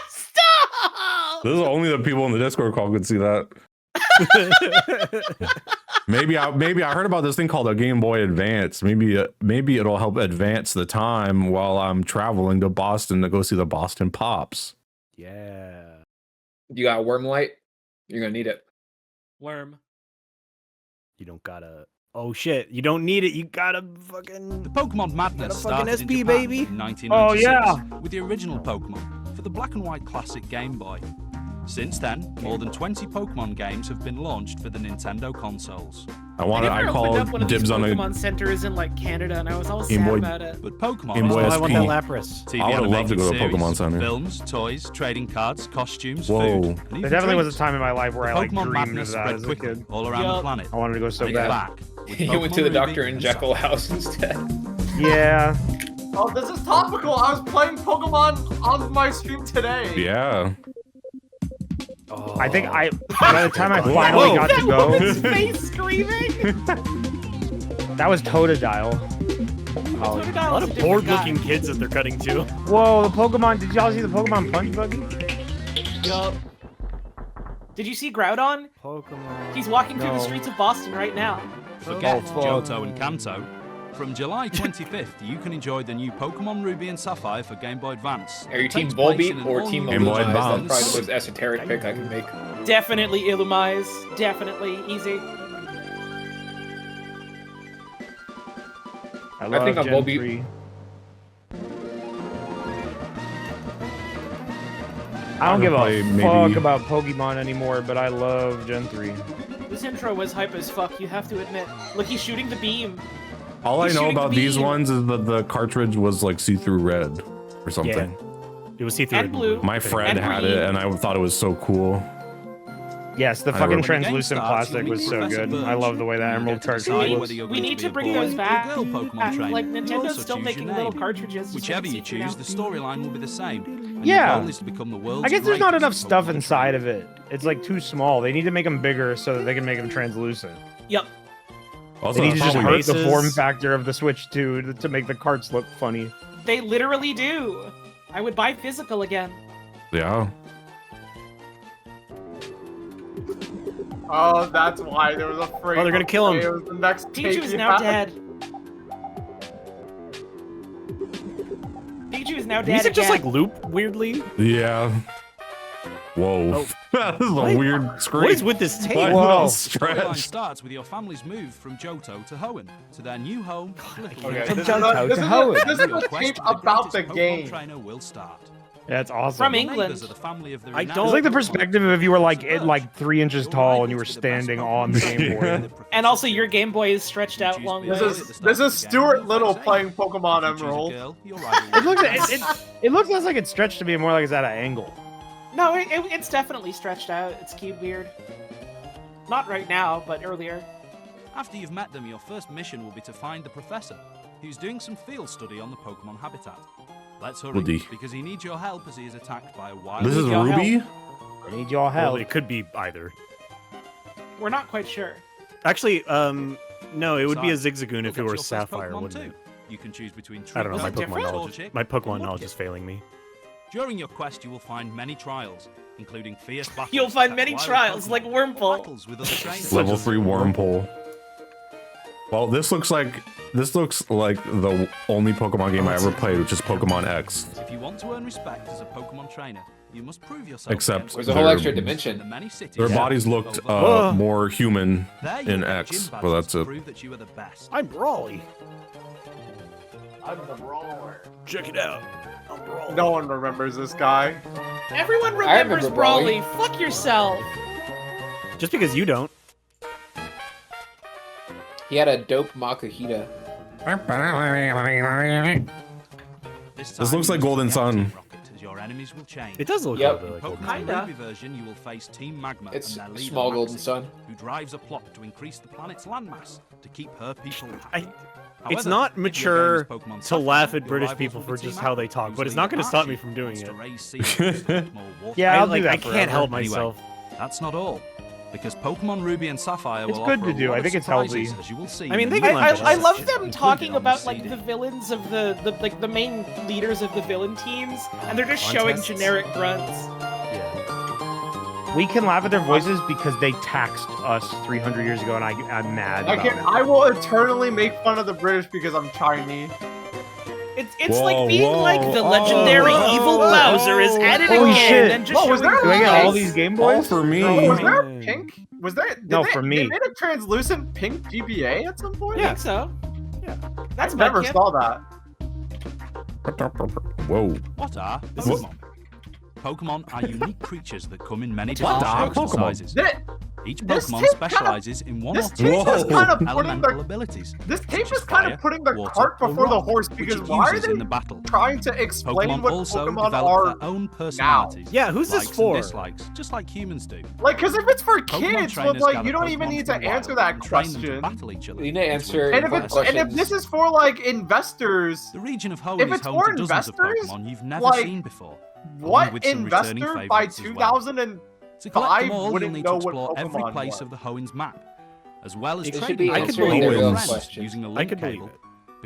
Stop! This is only the people in the Discord call could see that. Maybe I heard about this thing called a Game Boy Advance. Maybe it'll help advance the time while I'm traveling to Boston to go see the Boston Pops. Yeah. You got a worm light? You're gonna need it. Worm. You don't gotta. Oh shit! You don't need it. You gotta fucking. The Pokemon madness started fucking SP, in Japan baby. in 1996 Oh, yeah. with the original Pokemon for the black and white classic Game Boy. Since then, more than 20 Pokemon games have been launched for the Nintendo consoles. I call dibs on a Pokemon centers in like Canada, and I was always Game sad Boy- about it. But Pokemon Game Boy is SP. I want that Lapras. TV I would love to animated go to a series, Pokemon Center. Films, toys, trading cards, costumes, Whoa. food, and There even definitely was a drinks. time in my life where I like Pokemon dreamed madness of that spread as a quickly kid. all around the planet. I wanted to go so And it's bad. back with You went to Pokemon the Dr. Ruby and and Jekyll house instead. Yeah. Oh, this is topical. I was playing Pokemon on my stream today. Yeah. I think by the time I finally got to go, His face screaming. that was Totodile. A lot of bored-looking kids that they're cutting to. Whoa, the Pokemon! Did y'all see the Pokemon Punch Buggy? Yup. Did you see Groudon? Pokemon. He's walking through the streets of Boston right now. Forget Johto and Kanto. From July 25th, you can enjoy the new Pokemon Ruby and Sapphire for Game Boy Advance. Are you Team Volbeat or Team Game Boy Illumise? That's probably Advance. the most esoteric pick I can make. Definitely Illumise. Definitely easy. I think I'm Gen Volbeat. 3. I don't give a fuck about Pokemon anymore, but I love Gen 3. This intro was hype as fuck, you have to admit. Look, he's shooting the beam. All I He's know shooting about the these beam. ones is that the cartridge was like see-through red or something. It was see-through And blue. My friend And had green. it, and I thought it was so cool. Yes, the I fucking remember- translucent plastic was so good. I love the way that Emerald cartridge looks. We need to bring those back. Pokemon trainer. Like, You'll Nintendo's also still choose making your little name. cartridges. just Whichever like you see-through choose, the now. storyline will be the same. And Yeah. Your goal is to become the world's I guess there's not greatest enough stuff Pokemon inside of it. It's like too small. They need to make them bigger so that they can make them translucent. Yep. Also, They need to just probably- hurt the form factor of the Switch 2 to make the carts look funny. They literally do. I would buy physical again. Yeah. Oh, that's why there was a frame. Oh, they're gonna kill him. It was the next Pichu's tape now you dead. Pichu is now dead Music just again. like loop weirdly. Yeah. Whoa. That is a weird screen. What is with this tape? Why is it Whoa. all The storyline stretched? starts with your family's move from Johto to Hoenn to their new home. Okay, From this Johto is to a Hoenn. this is a tape about the game. Trainer will start. Yeah, it's awesome. From The England. neighbors are the family of the I It's don't- like the perspective of if you were like 3 inches tall and you were standing on the Game Boy. And also, your Game Boy is stretched out long ways. This is Stuart Little playing Pokemon Emerald. It looks less like it's stretched to me, more like it's at an angle. No, it's definitely stretched out. It's cute weird. Not right now, but earlier. After you've met them, your first mission will be to find the professor, who's doing some field study on the Pokemon habitat. Let's hurry, Woody. because he needs your help as he is attacked by a wild... This is Ruby? I need your Well, help. it could be either. We're not quite sure. Actually, no, it would be a Zigzagoon if it Look at were your first Sapphire, Pokemon wouldn't it? too. You can choose between I don't know. My Is it Pokemon different? knowledge. My Pokemon knowledge is failing me. During your quest, you will find many trials, including fierce battles. You'll find that many wild trials, Pokemon, like Wurmple. battles with other trainers. Level 3 Wormpole. Well, this looks like the only Pokemon game I ever played, which is Pokemon X. If you want to earn respect as a Pokemon trainer, you must prove yourself. Except There's a whole extra dimension. Their bodies looked more human in X, but that's it. Prove that you are the best. I'm Brawly. I'm the brawler. Check it out. I'm Brawly. No one remembers this guy. Everyone I remembers remember Brawly. Brawly. Fuck yourself. Just because you don't. He had a dope Makuhita. This looks like Golden Sun. Your enemies will change. It does look Yep. a little bit like Pokemon Golden Kinda. Ruby version, you will face Team Magma It's and their leader, small Golden Maxie, Sun. who drives a plot to increase the planet's landmass to keep her people It's happy. However, not if your mature game is Pokemon to Sapphire, laugh at your British rivals people will for be Team just how they Aqua, talk, whose but it's leader not going to stop me Archie from doing wants it. to raise sea levels to more water. Yeah, I'll I do that can't forever. help Anyway, myself. that's not all. Because Pokemon Ruby and Sapphire It's will good offer to do. a lot I think of it's healthy. surprises, as you will see I mean, in they the can new lamp it I up. love them included talking on the about like CD. the villains of the main leaders of the villain teams, and they're just showing Contests? generic grunts. We can laugh at their voices because they taxed us 300 years ago, and I'm mad about it. I will eternally make fun of the British because I'm Chinese. It's like being like the legendary evil Bowser is at it Holy again shit. and just Whoa, was showing there Do I get Nice. all these Game All Boys? for me. Oh, was there pink? Was there? No, they, for me. They made a translucent pink GBA at some point? I think so. Yeah. That's I never Mudkip. saw that. Whoa. What are What? Pokemon? Pokemon are unique creatures that come in many What different are shapes and Pokemon? sizes. This Each this Pokemon tape specializes in one or this two tape is kind of putting elemental the abilities. this tape such is as kind fire, of putting the water, cart or before the rock, horse which because it why are uses they in the battle. trying to explain Pokemon what also Pokemon develop are their own personalities. Yeah, who's this likes and for? dislikes, just like humans do. Like, because if it's for Pokemon kids, well, trainers like gather you don't Pokemon even need from to the answer wild that and train them to question. battle each other. You need to answer And if important it's and if questions. this is for like investors, The region of Hoenn if is it's home for to dozens of investors, Pokemon you've never like, seen before. what with some returning investor by favourites as well. 2005 To collect them all, you'll wouldn't need know to what explore every Pokemon place was? of the Hoenn's map, as well as It should training be them answering with their own friends questions. using a I link could believe cable, it.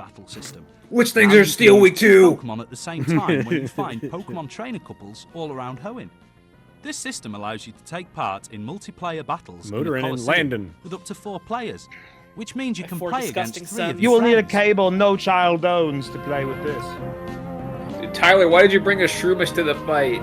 battle system. Which things And are you Steel can Week use 2? Pokemon at the same time when you find Pokemon trainer couples all around Hoenn. This system allows you to take part in multiplayer battles in the Motorin and Colosseum Landon. with up to 4 players, which means you can four play against disgusting 3 of sons. your You will need a friends. cable, no child owns, to play with this. Tyler, why did you bring a Shroomish to the fight?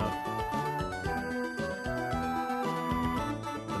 enough. The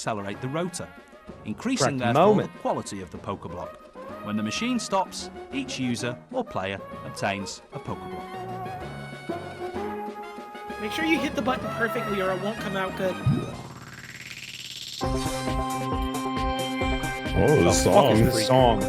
accelerate the rotor, increasing Correct therefore moment. the quality of the Pokeblock. When the machine stops, each user or player obtains a Pokeblock. Make sure you hit the button perfectly or it won't come out good. Oh, the song. The song.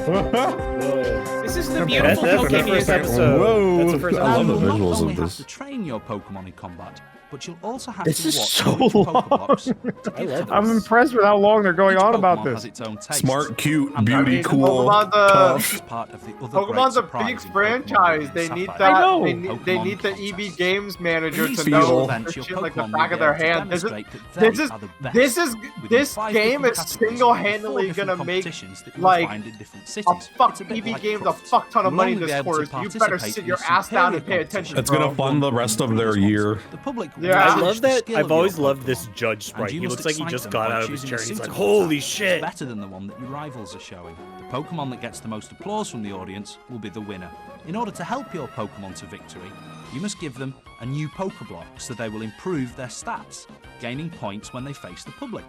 This is the beautiful That's the Pokemon first music. episode. Whoa! That's the first I love the You'll not visuals only of have this. to train your Pokemon in combat, but you'll also have This to is watch so which long. Pokeblocks to give to I'm them. impressed with how long they're going Each on about Pokemon this. has its own taste. Smart, cute, And beauty, mean, cool, Pokemon's tough. It's part of the other great Pokemon's a surprise big in Pokemon franchise. Ruby They and need Sapphire. that. know. They Pokemon need the contests. EB Games manager These to Feel. know events, this your shit like the Pokemon back will of their be able to hand. This demonstrate that they is are the best. this Within this 5 game different is categories, single-handedly with 4 gonna different make competitions that you'll like find in different a cities. fuck It's a bit EB like Games a Crofts. fuck ton of You'll money only this be able to quarter. So you better participate sit in your ass down and pay superior attention, It's bro. gonna fund the rest of their year. The public will Yeah. I judge love the that. skill I've of your always loved Pokemon. this judge And sprite. you He must looks like he excite just them got by out of his choosing chair. a And he's like, suitable "Holy attack shit!" that's better than the one that your rivals are showing. The Pokemon that gets the most applause from the audience will be the winner. In order to help your Pokemon to victory, you must give them a new Pokeblock so they will improve their stats, gaining points when they face the public.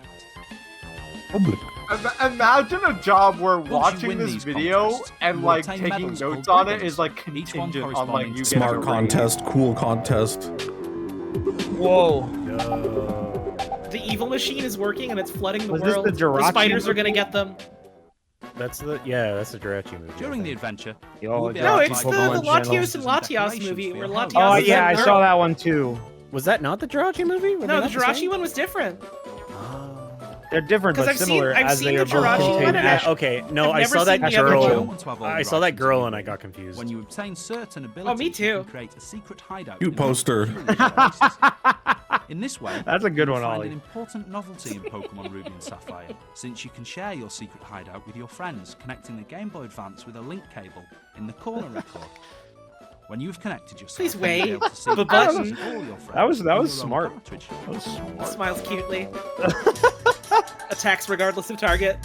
Imagine a job where Once you watching win this these video contests, and you like obtain taking medals notes called on it ribbons, is like each one contingent on like corresponding you to getting a Smart rating. contest, cool contest. Whoa. The evil machine is working and it's flooding the Was this world. the Jirachi spiders are movie? gonna get them. That's the that's the Jirachi movie. During the adventure, you Yo, will be No, able to it's buy the bonuses Latios and and Latios decorations movie for where your house. Latios Oh is yeah, I a saw girl. that one too. Was that not the Jirachi movie? Were they No, the not Jirachi same? one was different. They're different 'Cause but I've seen- similar I've as seen they the are both Jirachi contain one and ash. Okay, no, I've I never saw that seen the other girl. one. I saw that girl and I got confused. When you obtain certain abilities, me you too. can create a secret hideout. Cute in poster. peculiar places. In this way, That's a good you'll one, find Ollie. an important novelty in Pokemon Ruby and Sapphire, since you can share your secret hideout with your friends, connecting the Game Boy Advance with a link cable in the corner record. When you've connected yourself, Please you'll be wait. able to see The faces button. of all your friends That was in your own smart. cartridge. That was smart. Smiles cutely. Attacks regardless of target.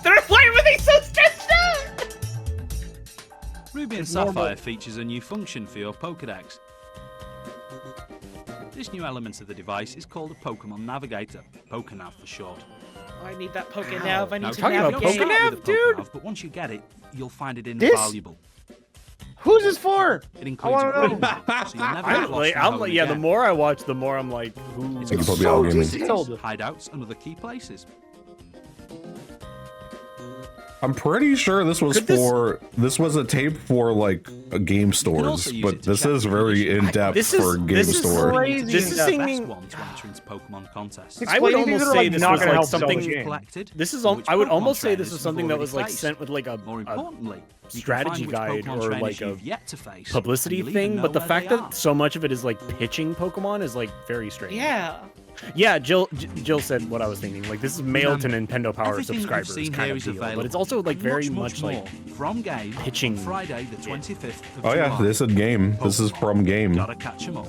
Why were they so stressed out? Ruby and It's Sapphire normal. features a new function for your Pokédex. This new element of the device is called a Pokemon Navigator, Pokenav for short. Oh, I need that Pokenav. I Now, need to you don't navigate. start with a Pokenav, but once you get it, you'll find it invaluable. Who's this for? It includes wanna know. room, so you'll never get lost from home yeah, the again. more I watch, the more I'm like, who? It's Thank you got for being gaming. cities, hideouts, and other key places. I'm pretty sure this was this was a tape for like game stores, also use but it to this check is very in depth This is- for game this is store. crazy. This is the singing. best one to enter into Pokemon contests. I would Explaining these almost are, say like, this not was gonna like help sell the something. game. Collected, This is. which I would Pokemon almost say this trainers was something you've that already was like faced. sent with like a More importantly, you can strategy find which guide Pokemon or trainers like a you've yet to face, publicity and you'll even thing. know But the where fact they that are. so much of it is like pitching Pokemon is like very strange. Yeah. Yeah, Jill said what I was thinking. Like this is mail to Nintendo Power Everything that subscribers you've seen kind here of is deal, available, but it's also like and very much much more like from Game pitching. on Friday the 25th of Oh yeah, July. this is game. This is from game. Gotta catch 'em all.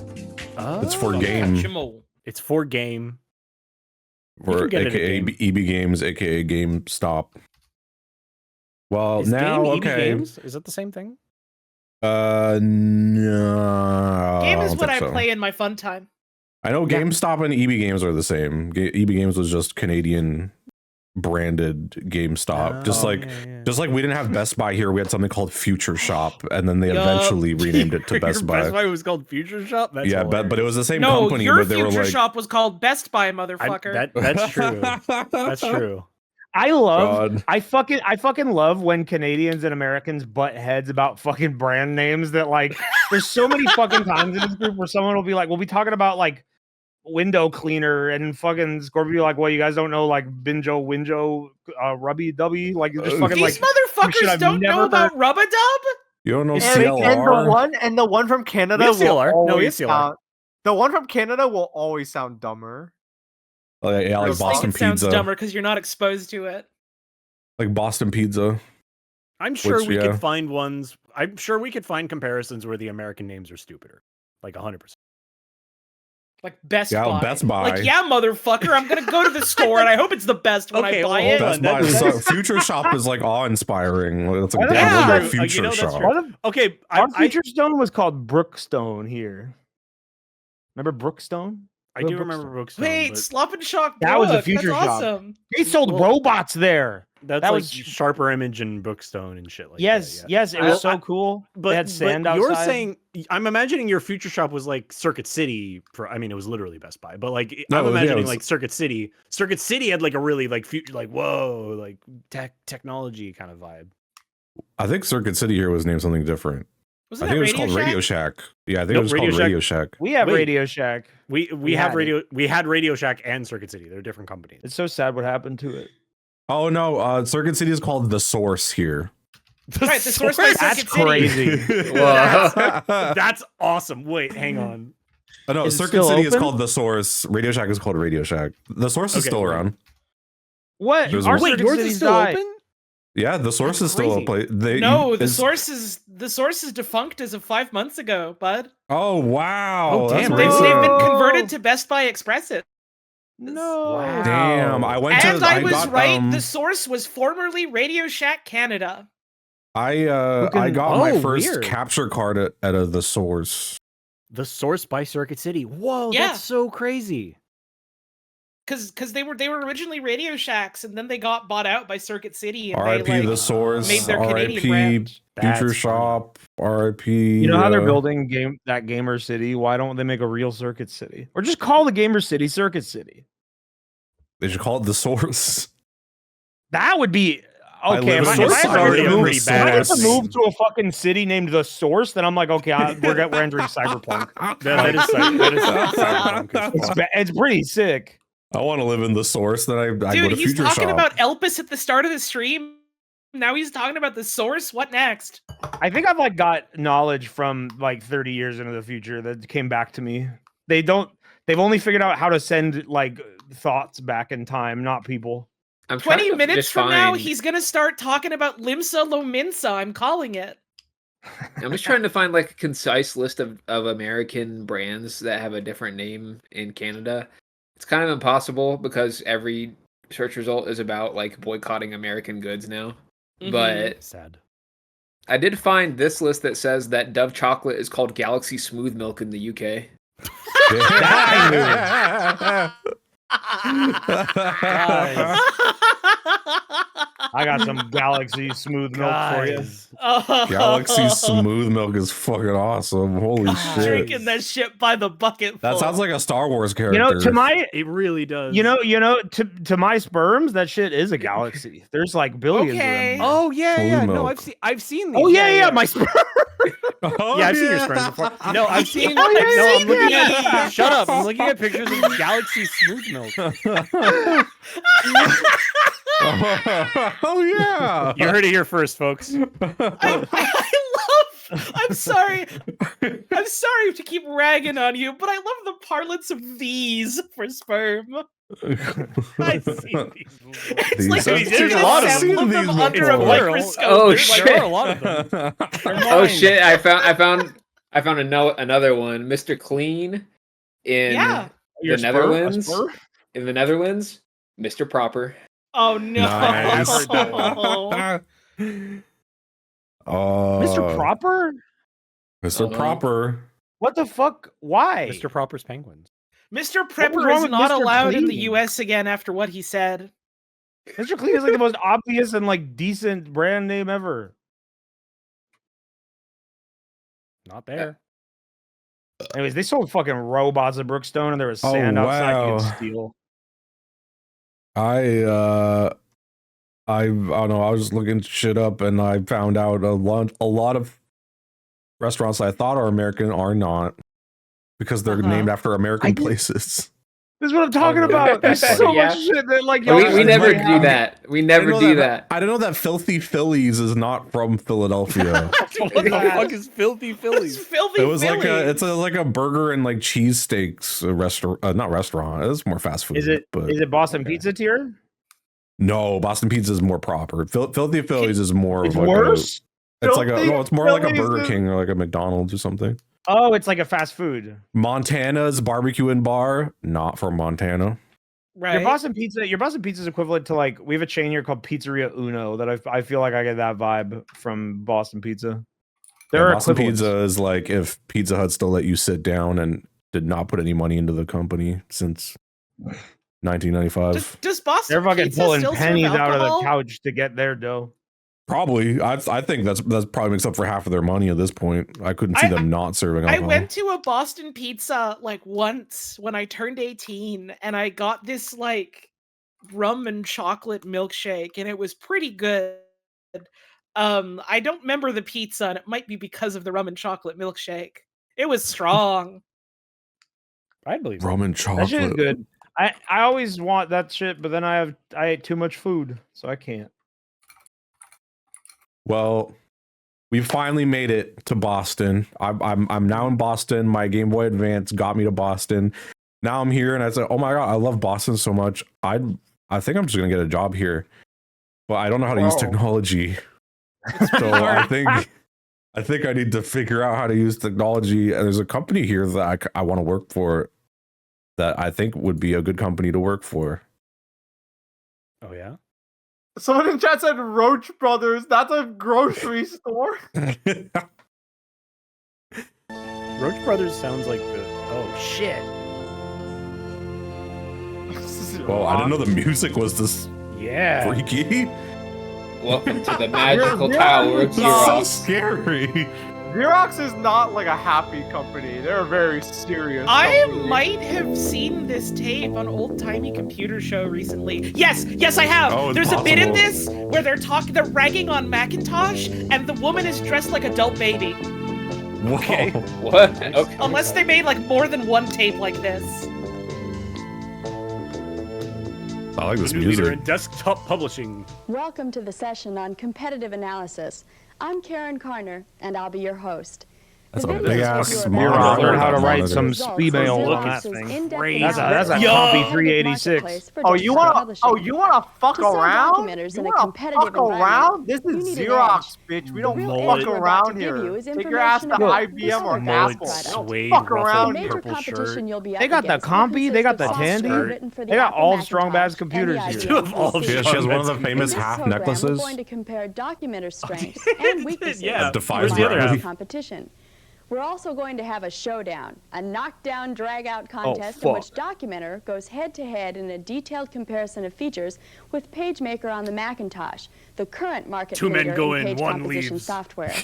It's for Oh, game. It's for game. You For can get it at AKA Game. EB Games, AKA GameStop. Well, Is now game EB okay. Games? Is that the same thing? No. Game I is don't what think I so. play in my fun time. I know GameStop and EB Games are the same. EB Games was just Canadian branded GameStop. Just like we didn't have Best Buy here, we had something called Future Shop, and then they eventually renamed it to Best Buy. Best Buy was called Future Shop. That's Yeah, but it was the same No, company, your but they were future like shop was called Best Buy, motherfucker. That's true. That's true. I love God. I fucking love when Canadians and Americans butt heads about fucking brand names that like there's so many fucking times in this group where someone will be like, we'll be talking about like window cleaner and fucking Scorpio like, well, you guys don't know like Binjo, Winjo, Rubby Dubby, like just fucking These like shit motherfuckers I've don't never know about heard. Rub-a-Dub? you don't know And CLR. the one from Canada We have will CLR. No, we have always CLR. sound, the one from Canada will always sound dumber. Yeah, I like just think Boston it sounds Pizza. dumber because you're not exposed to it. Like Boston Pizza. I'm sure Which, we yeah. could find ones. I'm sure we could find comparisons where the American names are stupider, like 100%. Like Best Yeah, Buy. Best Buy. Like, yeah, motherfucker, I'm gonna go to the store and I hope it's the best when Okay, I buy well, it. hold Best on, Buy. that's- Future Shop is like awe-inspiring. It's like Why damn, don't we're you the guys- Future that's Shop. true. Okay, Our Future Stone was called Brookstone here. Remember Brookstone? I do remember Brookstone. Wait, but- Slop and Shock That was a Brook, Future that's Shop. awesome. They sold robots there. That's That like was- sharper image and Brookstone and shit like yes, that. Yeah. yes, it was so cool. They had sand you're outside. saying, I'm imagining your future shop was like Circuit City. I mean, it was literally Best Buy, but like No, I'm yeah, it imagining was- like Circuit City. Circuit City had like a really like future, like whoa, like technology kind of vibe. I think Circuit City here was named something different. Wasn't I think it was that called Radio Shack. Yeah, I think it was called Radio Shack. We have Wait. Radio Shack. We had have Radio. We had Radio Shack and Circuit City. They're different companies. It's so sad what happened to it. Oh no, Circuit City is called The Source here. Right, the source by That's Circuit City. crazy. That's awesome. Wait, hang on. Oh, no, Is it Circuit still City is open? called The Source. Radio Shack is called Radio Shack. The Source is Okay, still wait. around. What? There's Our one- Wait, Circuit yours City's is still died. open? Yeah, The Source is still a crazy. place. No, the source is defunct as of 5 months ago, bud. Oh wow! Oh, that's damn, They've recent. been converted to Best Buy Express it. No. Wow. Damn, I went to. And I was got, right. The source was formerly Radio Shack Canada. I can- got my Oh, first weird. capture card at The Source. The Source by Circuit City. Whoa, Yeah. that's so crazy. Because they were originally Radio Shacks, and then they got bought out by Circuit City. And R.I.P. they, like, The Source. made their Canadian R.I.P. brand. That's Future funny. Shop. R.I.P. You know how they're building that Gamer City? Why don't they make a real Circuit City? Or just call the Gamer City Circuit City. They should call it The Source. That would be I okay. live If in I the ever suburb get of to move, the if I get to Source. move to a fucking city named The Source, then I'm like, okay, we're entering Cyberpunk. That is cyberpunk. It's pretty sick. I want to live in The Source. Then I go Dude, to he's Future talking Shop. about Elpis at the start of the stream. Now he's talking about the source. What next? I think I've like got knowledge from like 30 years into the future that came back to me. They've only figured out how to send like thoughts back in time, not people. I'm trying 20 to minutes just from now, find- he's gonna start talking about Limsa Lominsa. I'm calling it. I'm just trying to find like a concise list of American brands that have a different name in Canada. It's kind of impossible because every search result is about like boycotting American goods now. But sad. I did find this list that says that Dove chocolate is called Galaxy Smooth Milk in the UK. I got some Galaxy Smooth Milk for you. Galaxy Smooth Milk is fucking awesome. Holy shit. Drinking that shit by the bucket. That sounds like a Star Wars character. You know, to my It really does. to my sperms, that shit is a galaxy. There's like billions of them. Oh yeah, Smooth yeah. No, milk. I've seen these. Oh yeah, my sperm. Oh, Yeah, I've seen your sperms before. No, I've seen. Oh, yeah, no, I'm looking yeah. at. Shut up! I'm looking at pictures of Galaxy Smooth Milk. Oh yeah. You heard it here first, folks. I'm sorry. I'm sorry to keep ragging on you, but I love the parlance of these for sperm. I've seen these. It's like I've there's seen a lot of sample of them these under a before. microscope. Oh There's like- shit! There are a lot of them. Oh shit! I found another one. Mr. Clean in Yeah. the Netherlands. In the Netherlands, Mr. Proper. Oh no. Nice. I've heard that Mr. Proper? Mr. Proper. What the fuck? Why? Mr. Proper's penguins. Mr. What was Prepper wrong is with not Mr. allowed in the Clean? US again after what he said. Mr. Clean is like the most obvious and like decent brand name ever. Not there. Anyways, they sold fucking robots at Brookstone, and there was sand outside you wow. could steal. I don't know. I was just looking shit up, and I found out a lot of restaurants I thought are American are not, because they're named after American places. This is what I'm talking about. There's so Yeah. much shit that like We y'all- never like, do that. We never do that. I don't know that Filthy Phillies is not from Philadelphia. What the fuck is Filthy Phillies? Filthy It was Phillies. like a burger and like cheesesteaks restaurant, not restaurant. It's more fast food. Is it But is it Boston Pizza tier? no, Boston Pizza is more proper. Filthy Phillies is more It's of like worse? it's like a no, it's more like a Phillies Burger is- King or like a McDonald's or something. Oh, it's like a fast food. Montana's Barbecue and Bar, not from Montana. Right. Your Boston Pizza is equivalent to like we have a chain here called Pizzeria Uno that I feel like I get that vibe from Boston Pizza. There are Boston equivalents. Pizza is like if Pizza Hut still let you sit down and did not put any money into the company since 1995. Does Boston They're fucking Pizza pulling still serve pennies out of the alcohol? couch to get their dough. Probably. I think that's probably makes up for half of their money at this point. I couldn't see them not serving I alcohol. went to a Boston Pizza like once when I turned 18, and I got this like rum and chocolate milkshake, and it was pretty good. I don't remember the pizza, and it might be because of the rum and chocolate milkshake. It was strong. I believe rum and That shit is chocolate. good. I always want that shit, but then I ate too much food, so I can't. Well, we finally made it to Boston. I'm now in Boston. My Game Boy Advance got me to Boston. Now I'm here, and I said, "Oh my god, I love Boston so much. I think I'm just gonna get a job here, but I don't know how to use technology. So I think I need to figure out how to use technology. And there's a company here that I want to work for that I think would be a good company to work for. Oh yeah. Someone in chat said Roach Brothers. That's a grocery store. Roach Brothers sounds like the. Oh shit. Well, I didn't know the music was this freaky. Welcome to the magical tower of This is Xerox. so scary. Xerox is not like a happy company. They're a very serious I company. might have seen this tape on Old Timey Computer Show recently. Yes, I have. Oh, it's There's a bit in possible. this where they're ragging on Macintosh, and the woman is dressed like adult baby. Okay. What? Okay. Unless they made like more than one tape like this. I like this New leader music. in desktop publishing. Welcome to the session on competitive analysis. I'm Karen Carner, and I'll be your host. That's The a videos big will ass do a monitor. better Learn how to job write of some results female than on that Xerox's thing. in-depth That's a analysis copy of the 386. marketplace for Oh, digital you wanna publishing. fuck To sell around? documenters You in a wanna competitive fuck around? environment, This you is need an Xerox, edge. bitch. We The don't real fuck edge we're about around to give you here. is Take your ass to information about IBM or the Apple. product. We don't Suede, fuck ruffled around The here. major purple competition shirt. you'll be They up got the against will compy, they got the consist of tandy, software written for the they got Apple all strong Macintosh bad's computers and the here. Two of all IBM of She has one of the In famous this half program, necklaces. We're going to compare documenter strengths and weaknesses Yeah, That defies where's the other gravity. half? competition. We're also going to have a showdown, a knockdown drag-out contest in which Documenter goes head-to-head in a detailed comparison of features with PageMaker on the Macintosh, the current market Two men leader go in in, page one composition leaves. software.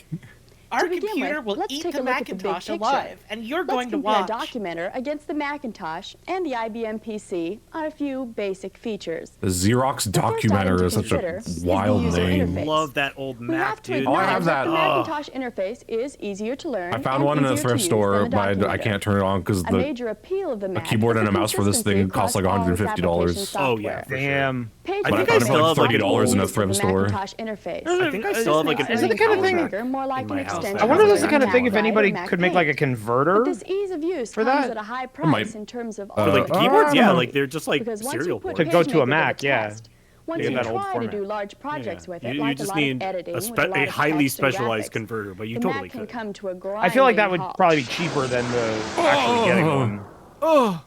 Our To begin computer with, will let's eat take the a look at the big Macintosh picture. alive, and you're going to watch. Let's compare Documenter against the Macintosh and the IBM PC on a few basic features. The Xerox The first item Documenter to is such a consider is the wild user name. interface. Love that old We Mac, have to dude. Oh, I acknowledge have that that. the Macintosh interface is easier to learn. I found and one in a easier to thrift use store, than the but I Documenter. can't turn it on because A the major appeal of the Mac keyboard is and a the mouse for this consistency thing costs like across all its $150. application Oh yeah, software. for sure. Damn. Page I But think I I found it still for have like like $30 in a the thrift store. Macintosh interface. I think I still have like an Is it the kind of thing- Maker more like in an my house extension that I wonder if of that's the a kind of thing if Mac anybody Mac could make like a Paint. converter. But this ease of use for comes that? at a high might- price in terms of For like the all keyboards, yeah, know. like they're just like because once you serial put boards. To go to a PageMaker Mac, the yeah. test, once Yeah, you that old try to format. do large projects with it, You like just a lot need of editing, a, with a lot a of highly text and specialized graphics, converter, but you the totally Mac can could. come to a I feel like that grinding would halt. probably be cheaper than the actually getting one. Oh,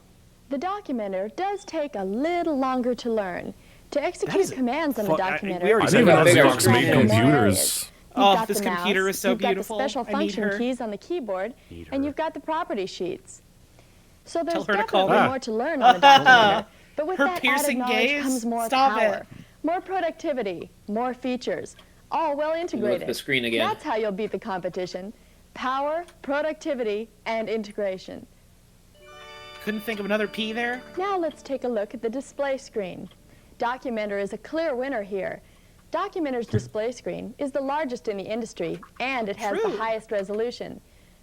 The Documenter does take a little longer to learn. To execute is commands on the fuck- Documenter, we already I said didn't that. know bigger Xerox made screen. computers. You've Oh, got this the mouse, computer is so you've beautiful. got the special I need function her. keys on the keyboard, and you've got the property sheets. So there's her to call definitely me. more to learn on the Documenter. But with Her that added piercing knowledge gaze? comes more Stop power, it. more productivity, more features, all well integrated. the screen again. That's how you'll beat the competition. Power, productivity, and integration. couldn't think of another P there. Now let's take a look at the display screen. Documenter is a clear winner here. Documenter's display screen is the largest in the industry, and it has True. the highest resolution.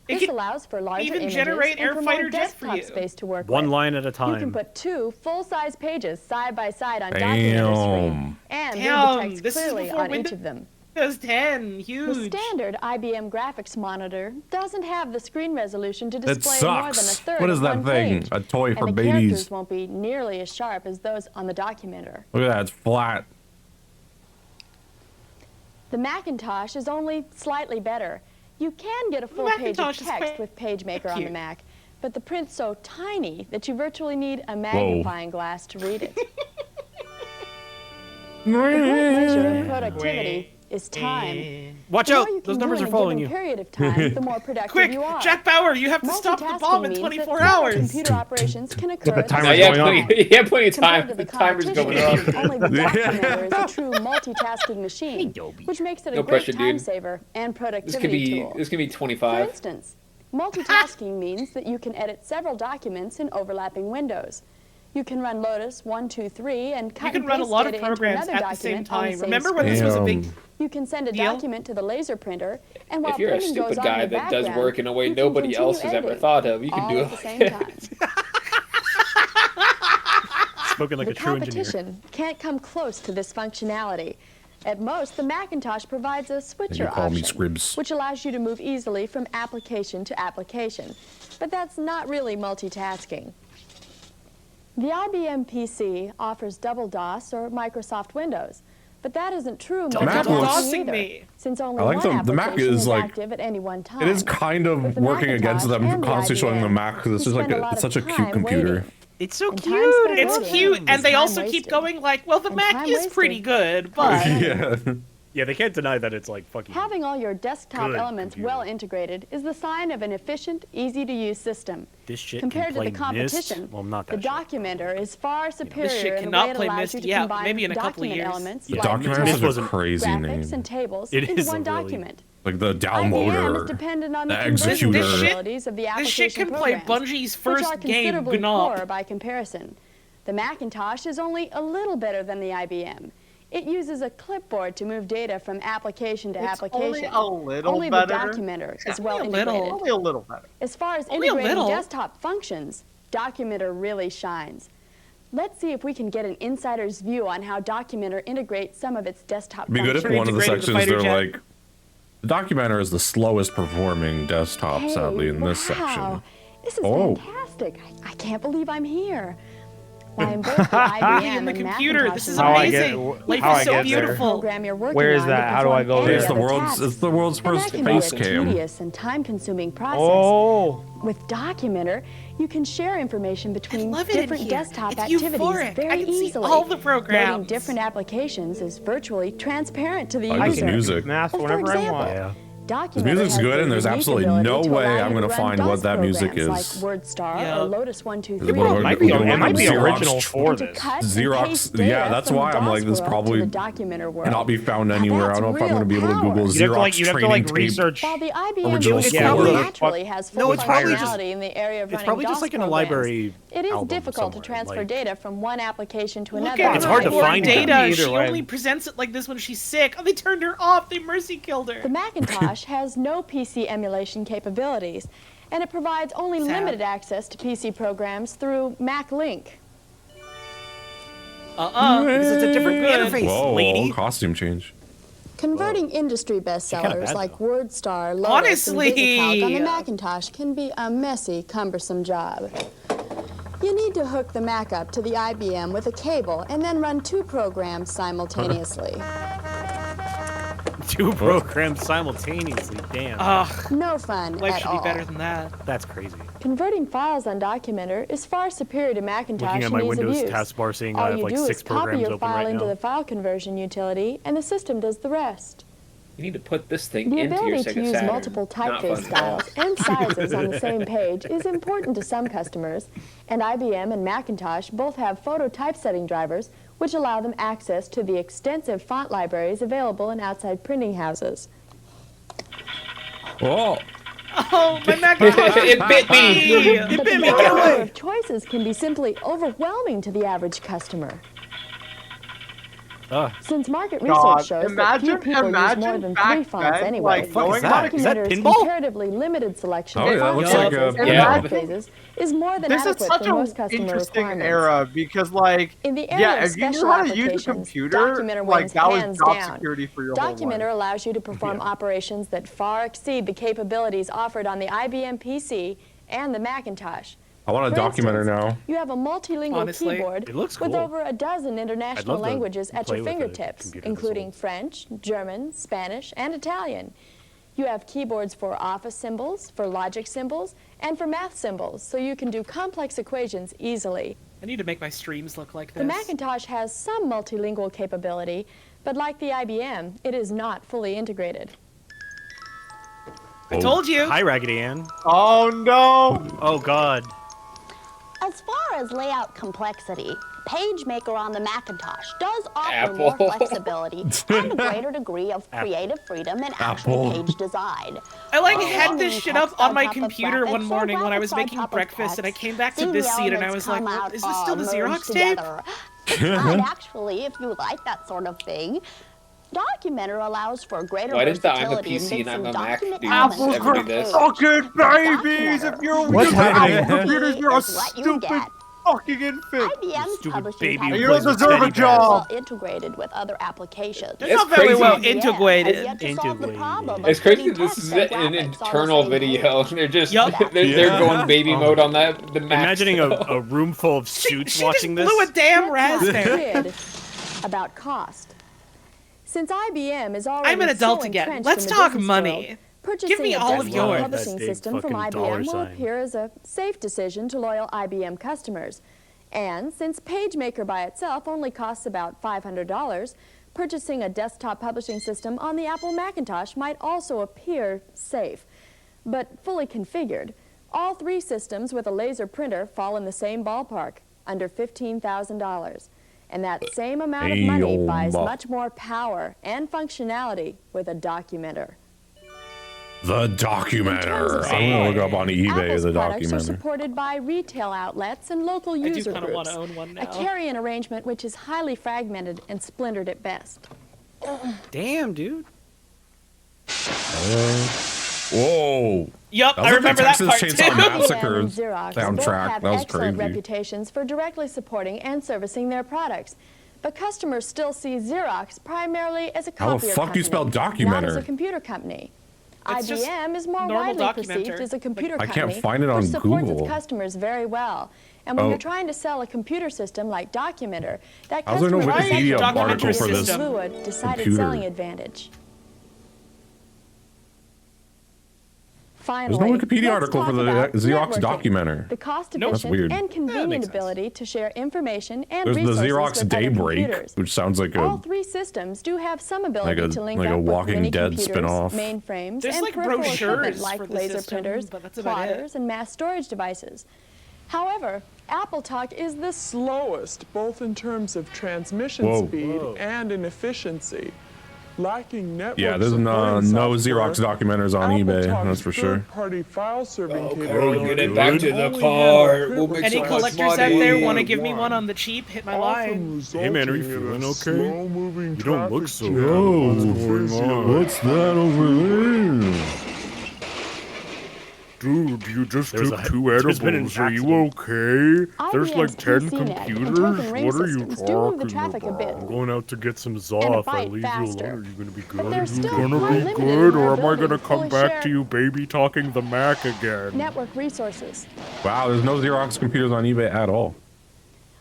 It This can allows for larger even images generate and for more Airfighter jet for desktop you. space to work One with. line at a You can time. put two full-size pages side by side on Documenter screen, and read the Damn, text this is clearly before on each of them. Windows 10, The huge. standard IBM graphics monitor doesn't have the screen resolution to That display more than a sucks. third What is of that one thing? page, A toy for and the babies. characters won't be nearly as sharp as those on the Documenter. Look at that, it's flat. The Macintosh is only slightly better. You can get a full page of Macintosh is text quite with PageMaker on the cute. Mac, but the print's so tiny that you virtually need a magnifying glass to read it. The great measure of productivity is time. Watch The more out! you Those can numbers do are in a following given you. period of time, the more productive Quick, you are. Jack Bauer, you have to stop the bomb in Multitasking 24 means that hours. computer operations can occur the at the timer's same Yeah, going time. you have plenty of time. Compared to The the timer's going competition, up. only the documenter is a true multitasking machine, which makes it a No great pressure, time dude. saver and This could productivity be tool. this could be For 25. instance, multitasking means that you can edit several documents in overlapping windows. You can run Lotus 1, 2, 3 and cut You can and run a paste lot of data into programs another at the same document on the time. same Remember when this was a big You can send a deal? document to the laser printer, and while If you're a printing goes stupid on guy in the that does background, work in a way you can nobody continue else has ever editing, thought of, you can all do at the it. same time. Spoken like The a true engineer. competition can't come close to this functionality. At most, the Macintosh provides a switcher You call me option, Scribs. which allows you to move easily from application to application. But that's not really multitasking. The IBM PC offers double DOS or Microsoft Windows, but that isn't true The Mac multitasking looks- either, since only I like one the Mac application is like active at any one time. it is kind With of the working against Macintosh them and the constantly showing the IBM, Mac because it's you just like spend a lot it's of such a cute time computer. waiting. It's so And cute. time spent It's waiting cute, is and they time also keep wasted. going like, well, the And Mac time is wasted. pretty good, but Yeah. Yeah, they can't deny that it's like fucking. Having all your desktop Good elements computer. well integrated is the sign of an efficient, easy-to-use system. This shit Compared can to play the competition, Myst. Well, not the that shit. documenter is far superior shit in a cannot way it play allows Myst you to yet, combine maybe in a couple of document years. elements Yeah, like Document Myst is text, a crazy graphics, name. and tables It into is a one really- document. Like the IBM is downloader, dependent on the the conversion executor. capabilities of the this application shit can play programs, Bungie's which first are game, considerably GNOP. poor by comparison. The Macintosh is only a little better than the IBM. It uses a clipboard to move data from application to It's application. only a little Only better. the documenter is well Only a little. integrated. Only a little better. As far as Only a integrating little. desktop functions, Documenter really shines. Let's see if we can get an insider's view on how Documenter integrates some of its desktop It'd be good functions. if one of the Integrated sections fighter they're jet. like, the Documenter is the slowest performing desktop, Hey, sadly, in this wow. section. This is Oh. fantastic. I can't believe I'm here. Why, in both the IBM in the and computer. Macintosh This is How I amazing. get- Life how is I so get there. beautiful. program you're working Where is on that? to How do I perform go any there? It's the other world's tasks. it's the world's And first that can be face a cam. tedious and time-consuming process. Oh. With Documenter, you can share information between love it in different here. desktop It's activities euphoric. very I can see easily. all the Loading programs. different applications is virtually transparent to the I like user. this music. Math Well, for whenever I example, want. Yeah. Documenter This music's has good, the and there's unique absolutely ability no to way allow I'm you gonna to find run what DOS that music programs is. Like WordStar Yeah. or Lotus 1, 2, Is 3. it what- It might be, what- it might be Xerox original for and to this. cut and Xerox, paste yeah, data that's from why I'm DOS like, this world probably to the Documenter world. cannot be found Now anywhere. I that's don't know if I'm going to be able to real Google power. You'd have to Xerox like training tape. research. While the IBM original PC score. naturally has full No, it's probably just- functionality in the area of It's running probably DOS just like in a programs, library it is album difficult to somewhere, transfer like- data from one application to Look another. at It's her hard to more find them. data. Either She way. only presents it like this when she's sick. Oh, they turned her off. They mercy killed her. The Macintosh has no PC emulation capabilities, and it provides only Sad. limited access to PC programs through MacLink. Because it's a different interface, Whoa, lady. costume change. Converting industry kinda bestsellers bad, like WordStar, Lotus, Honestly. and VisiCalc on the Macintosh can be a messy, cumbersome job. You need to hook the Mac up to the IBM with a cable and then run 2 programs simultaneously. Two programs simultaneously. Damn. Ugh, No fun life at should all. be better than that. That's crazy. Converting files on Documenter is far superior to Macintosh Looking at in my ease of Windows use. taskbar seeing I All have you like do 6 is copy programs your open file right into now. the file conversion utility, and the system does the rest. You need to put this thing The into your ability to Sega use Saturn. multiple Not typeface fun. styles and sizes on the same page is important to some customers, and IBM and Macintosh both have photo typesetting drivers which allow them access to the extensive font libraries available in outside printing houses. Oh, Oh, my Macintosh. It bit me. It But bit the me. Get number away. of choices can be simply overwhelming to the average customer. Since market God, research shows that few people use more than 3 fonts then, anyway, like, going on- Is that Documenter's pinball? comparatively limited selection Oh, of yeah, that font looks like sizes a- and yeah. typefaces is more than This is adequate such for most an customer interesting requirements. era because, like, In the area yeah, of if you knew special how to use a applications, computer, Documenter like, wins that was hands job down. security for your whole Documenter life. allows you to perform operations that far exceed the capabilities offered on the IBM PC and the Macintosh. I want a For Documenter instance, now. You have a multilingual Honestly, keyboard it looks with cool. over a dozen I'd international love to languages at play your with a fingertips, computer this including old. French, German, Spanish, and Italian. You have keyboards for office symbols, for logic symbols, and for math symbols, so you can do complex equations easily. I need to make my streams look like this. The Macintosh has some multilingual capability, but like the IBM, it is not fully integrated. I told you. Hi, Raggedy Ann. Oh no! Oh God. As far as layout complexity, PageMaker on the Macintosh does offer more flexibility and a greater degree of creative freedom in actual page design. I like had this shit up on my computer one morning when I was making breakfast, and I came back to this scene and I was like, well, is this still the Xerox tape? But actually, if you like that sort of thing, Documenter allows for greater Why did the I'm a versatility in PC and I'm a mixing Mac document dudes elements ever do into this? Fucking babies! If you're What's happening? computers, you're a Is what you stupid get. fucking infant. IBM's publishing baby title who plays with teddy bears. well integrated with other applications. They're not very well IBM integrated. has yet to solve the problem of It's crazy putting that this text is and an graphics on the internal same video. They're just Yup. they're going baby mode on that. The Mac Imagining still. a room full of suits She watching just this. blew a damn Let's not raspberry. kid about cost. Since IBM is already I'm an adult so again. entrenched Let's in the talk business money. world, purchasing Give me a all of desktop yours. publishing That big system from fucking dollar IBM will sign. appear as a safe decision to loyal IBM customers. And since PageMaker by itself only costs about $500, purchasing a desktop publishing system on the Apple Macintosh might also appear safe. But fully configured, all three systems with a laser printer fall in the same ballpark, under $15,000. And that same amount of money buys much more power and functionality with a Documenter. The Documenter. I'm gonna look up on eBay Apple's the products are Documenter. supported by retail outlets and local user kinda groups. wanna own one A now. carry-in arrangement which is highly fragmented and splintered at best. Damn, dude. Whoa. Yup, That was I like remember the that Texas part Chainsaw too. Massacre IBM and Xerox both soundtrack. have That was excellent crazy. reputations for directly supporting and servicing their products. But customers still see Xerox primarily as a How the copier fuck company, you spell not as Documenter? a computer company. It's just IBM is more normal widely Documenter. perceived as a computer I company can't find it on which supports Google. its customers very well. And when Oh. you're trying to sell a computer system like Documenter, that How's there no customer Wikipedia perception article for gives this Blue a decided computer? selling advantage. Finally, There's no Wikipedia let's article for talk the about Xerox networking, Documenter. the cost Nope. That's efficient weird. and convenient makes sense. ability to share information and There's the resources Xerox with other Daybreak, computers. which sounds like All a three systems do have some ability like a- to link like a up with Walking mini Dead computers, spin-off. mainframes, There's and like peripheral brochures equipment like for the laser system, printers, but that's about it. plotters, and mass storage devices. However, AppleTalk is the slowest, both in terms of transmission Whoa. speed and in efficiency. Lacking network yeah. There's supporting no software, Xerox Documenters on eBay. That's for sure. third-party file serving Okay, capability get it back to the only car. handle We'll print make Any so much collectors out money. there want to give me one on the cheap? Hit my line. Hey man, are you feeling okay? You don't look so good. Yo, What's going on? what's that over there? Dude, you just There's took a- two there's been an edibles. Are you accident. okay? There's IBM's like 10 PCnet and computers. token ring What are you systems do move the talking traffic a bit. about? I'm going out to get some And a Zoff. I'll bite leave faster. you alone. Are you gonna be But good? they're You still gonna more be limited in good, their or am I ability gonna to come fully back share to you, baby, talking the Mac again? network resources. Wow, there's no Xerox computers on eBay at all.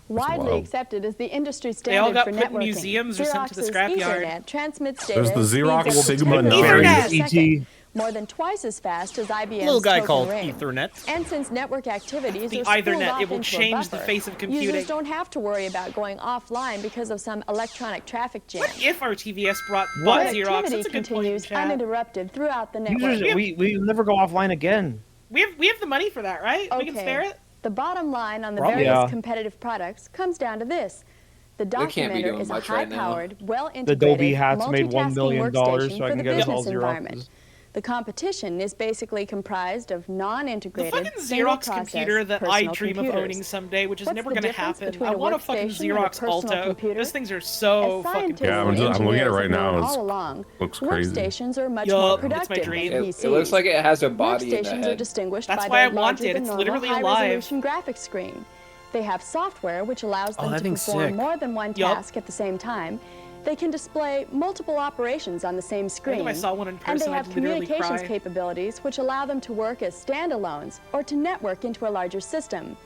Widely wild. accepted as the industry standard They all got for put in networking. museums or sent to the Xerox's scrapyard. Ethernet transmits data There's the at speeds Xerox over Sigma 10 9. megabits per Ethernet. second, more than twice as fast as IBM's Little guy token called ring. Ethernet. And since network activities The are spooled Ethernet, off it will into a change the buffer, face of computing. users don't have to worry about going offline because of some electronic traffic jam. What if our TVS bought Xerox? Connectivity That's a good point, continues chat. uninterrupted throughout the network. Users, we never go offline again. We have the money for that, right? We can spare it. The bottom line on the Probably. various Yeah. competitive products comes down to this. The can't be Documenter doing is a much right now. high-powered, The well-integrated, Adobe hats made $1 multitasking million workstation so I for can the get us all business environment. Xeroxes. The competition is basically comprised of The non-integrated, fucking Xerox computer that I dream of owning someday, which is What's never the going to difference happen. between I a want a fucking workstation and a Xerox personal Alto. computer? Those things are so As fucking scientists Yeah, and I'm looking at it engineers right have now. known It's- all along, looks crazy. workstations are much Yup, more it's my productive dream. than It PCs. looks like it has a body in the Workstations are head. distinguished That's by why I their want larger it. than It's normal literally alive. high-resolution graphics screen. They have software which allows them that to thing's perform sick. more than one Yup. task at the same time. They can display multiple operations on the same I screen. think if I saw one in And person, they have I'd literally communications cry. capabilities which allow them to work as standalones or to network into a larger system.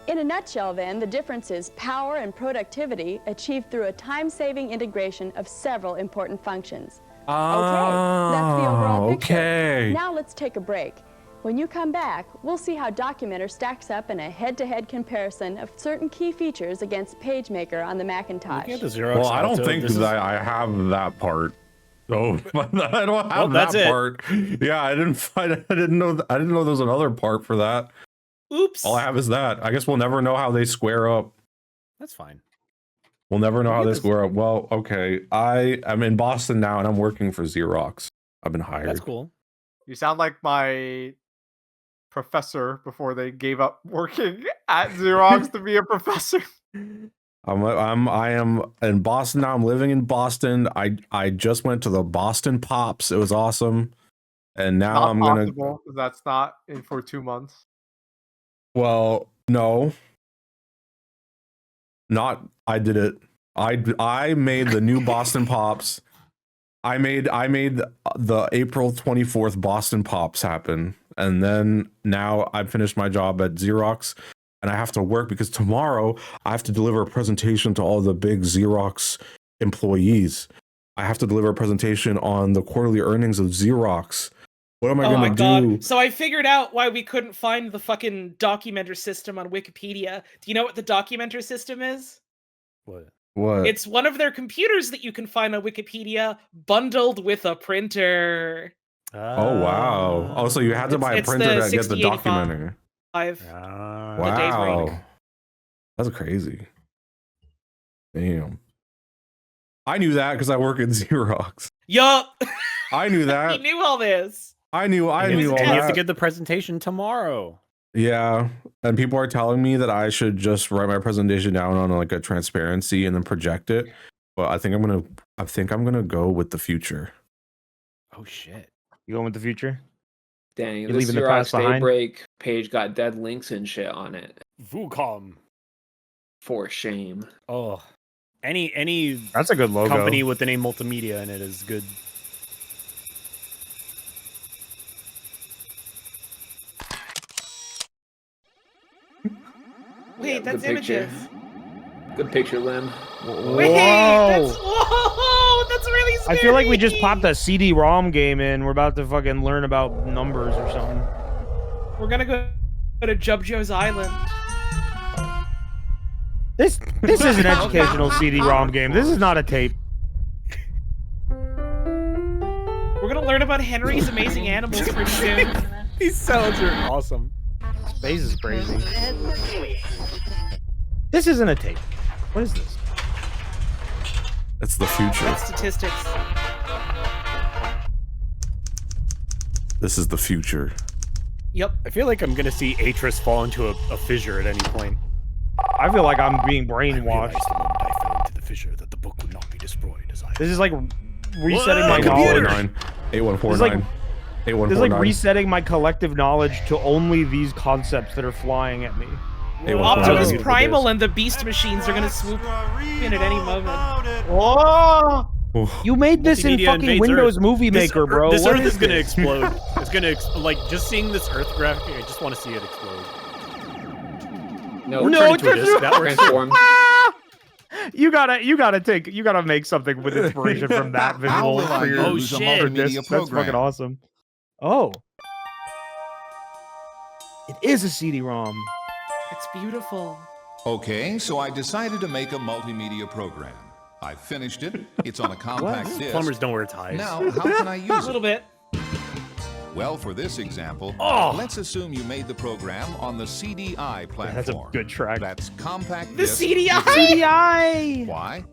In a nutshell, then, the difference is power and productivity achieved through a time-saving integration of several important functions. Okay, that's the overall picture. okay. Now let's take a break. When you come back, we'll see how Documenter stacks up in a head-to-head comparison of certain key features against PageMaker on the Macintosh. Well, I don't think that I have that part. Oh, I don't have that part. Yeah, I didn't know there was another part for that. Oops. All I have is that. I guess we'll never know how they square up. That's fine. We'll never know how they square up. Well, okay. I'm in Boston now and I'm working for Xerox. I've been hired. That's cool. You sound like my professor before they gave up working at Xerox to be a professor. I am in Boston now. I'm living in Boston. I just went to the Boston Pops. It was awesome. And now I'm gonna. That's not in for 2 months. Well, no. Not I did it. I made the new Boston Pops. I made the April 24th Boston Pops happen. And then now I've finished my job at Xerox and I have to work because tomorrow I have to deliver a presentation to all the big Xerox employees. I have to deliver a presentation on the quarterly earnings of Xerox. What am I going to do? So I figured out why we couldn't find the fucking Documenter system on Wikipedia. Do you know what the Documenter system is? What? It's one of their computers that you can find on Wikipedia bundled with a printer. Oh, wow. Oh, so you had to buy a printer to get the Documenter. Wow. That's crazy. Damn. I knew that because I work at Xerox. Yup. I knew that. You knew all this. I knew all that. You have to get the presentation tomorrow. Yeah, and people are telling me that I should just write my presentation down on like a transparency and then project it. But I think I'm gonna go with the future. Oh shit! You going with the future? Dang, you this leaving the past behind? Daybreak page got dead links and shit on it. Vucom. For shame. Oh, any that's a good logo. Company with the name Multimedia in it is good. Wait, that's images. Good picture, Lim. Wait, that's really scary. I feel like we just popped a CD-ROM game in. We're about to fucking learn about numbers or something. We're gonna go to Jubjo's Island. This is an educational CD-ROM game. This is not a tape. We're gonna learn about Henry's amazing animals pretty soon. These sounds are awesome. Space is crazy. This isn't a tape. What is this? It's the future. That's statistics. This is the future. Yep. I feel like I'm gonna see Atris fall into a fissure at any point. I feel like I'm being brainwashed. The moment I fell into the fissure that the book would not be destroyed as I. This is like resetting my knowledge. 8149. This is like resetting my collective knowledge to only these concepts that are flying at me. Optimus Primal and the Beast Machines are gonna swoop in at any moment. Oh! You made this in fucking Windows Movie Maker, bro. This Earth is gonna explode. It's gonna like just seeing this Earth graphic. I just want to see it explode. No, transform. You gotta make something with inspiration from that visual for your disc. That's fucking awesome. Oh, it is a CD-ROM. It's beautiful. Okay, so I decided to make a multimedia program. I finished it. It's on a compact disc. Plumbers don't wear ties. Now, how can I use it? A little bit. Well, for this example, let's assume you made the program on the CDI platform. That's a good track. That's compact The disc. CDI! CDI! Why?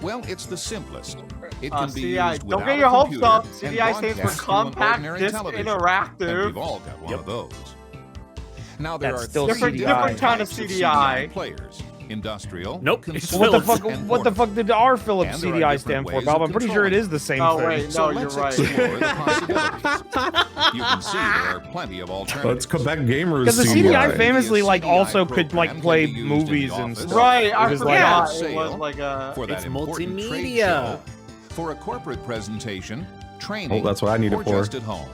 Well, it's the simplest. It can be CDI. used Don't without get your a hopes computer up. and CDI stands for broadcast to an Compact ordinary Disc television. Interactive. And we've all got one of those. Now there That's are still three different kind of types CDI. players: industrial, Nope. consumer, and What the fuck did our Philips And there are CDI different stand for, ways Bob? of I'm pretty sure it controlling is the same Oh thing. wait, So no, you're let's right. explore the possibilities. You can see there are plenty of alternatives. Let's Quebec Gamers. Because the CDI famously like CDI also could like program play can be used in the movies and office. stuff. Right, I It was forgot. like- It was like a. For that It's important trade Multimedia. show, for a corporate presentation, training, Oh, that's what I need it or for. just at home.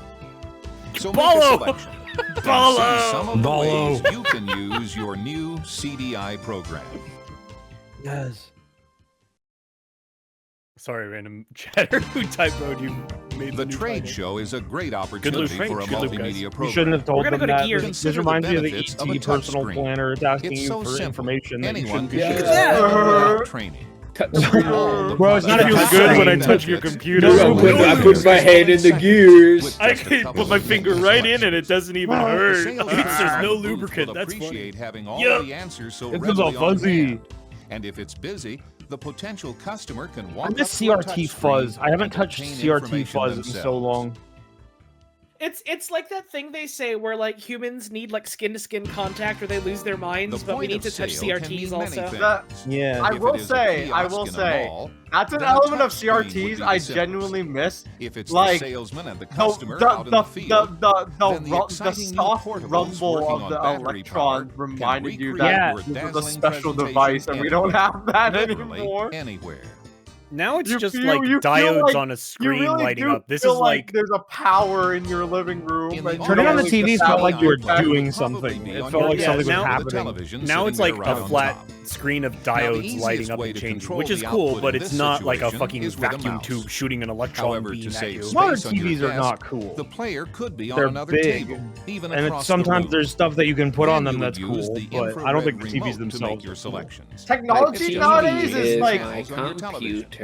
So Bolo! make a selection. and Bolo! see some of the Bolo! ways you can use your new CDI program. Yes. Sorry, random chatter who typoed you The trade show is a great opportunity for a multimedia program. You shouldn't have told them that. Gear. This reminds me of the ET personal planner. It's asking you for information that you shouldn't be sharing. Training. Bro, it's not feels good when I touch your computer. I put my hand in the gears. I can put my finger right in and it doesn't even hurt. There's no lubricant. That's funny. Having all the answers so It's all fuzzy. And if it's busy, the potential customer can walk I miss CRT fuzz. I haven't touched CRT fuzz in so long. It's like that thing they say where like humans need like skin to skin contact or they lose their minds, but we need to touch CRTs also. Yeah. I will say, that's an element of CRTs I genuinely miss. If it's like the salesman and the customer out in the field, the soft rumble of the electrons reminded you that this is a special device, and we don't have that anymore. Now it's just like diodes on a screen lighting up. This is like there's a power in your living room. Turning on the TV felt like you were doing something. It felt like something was happening. Now it's like a flat screen of diodes lighting up and changing, which is cool, but it's not like a fucking vacuum tube shooting an electron beam at you. Modern TVs are not cool. The player could be They're on another big, table, even and sometimes there's stuff that you can put on them that's cool, but I don't think the TVs themselves are cool. Technology nowadays is like my computer.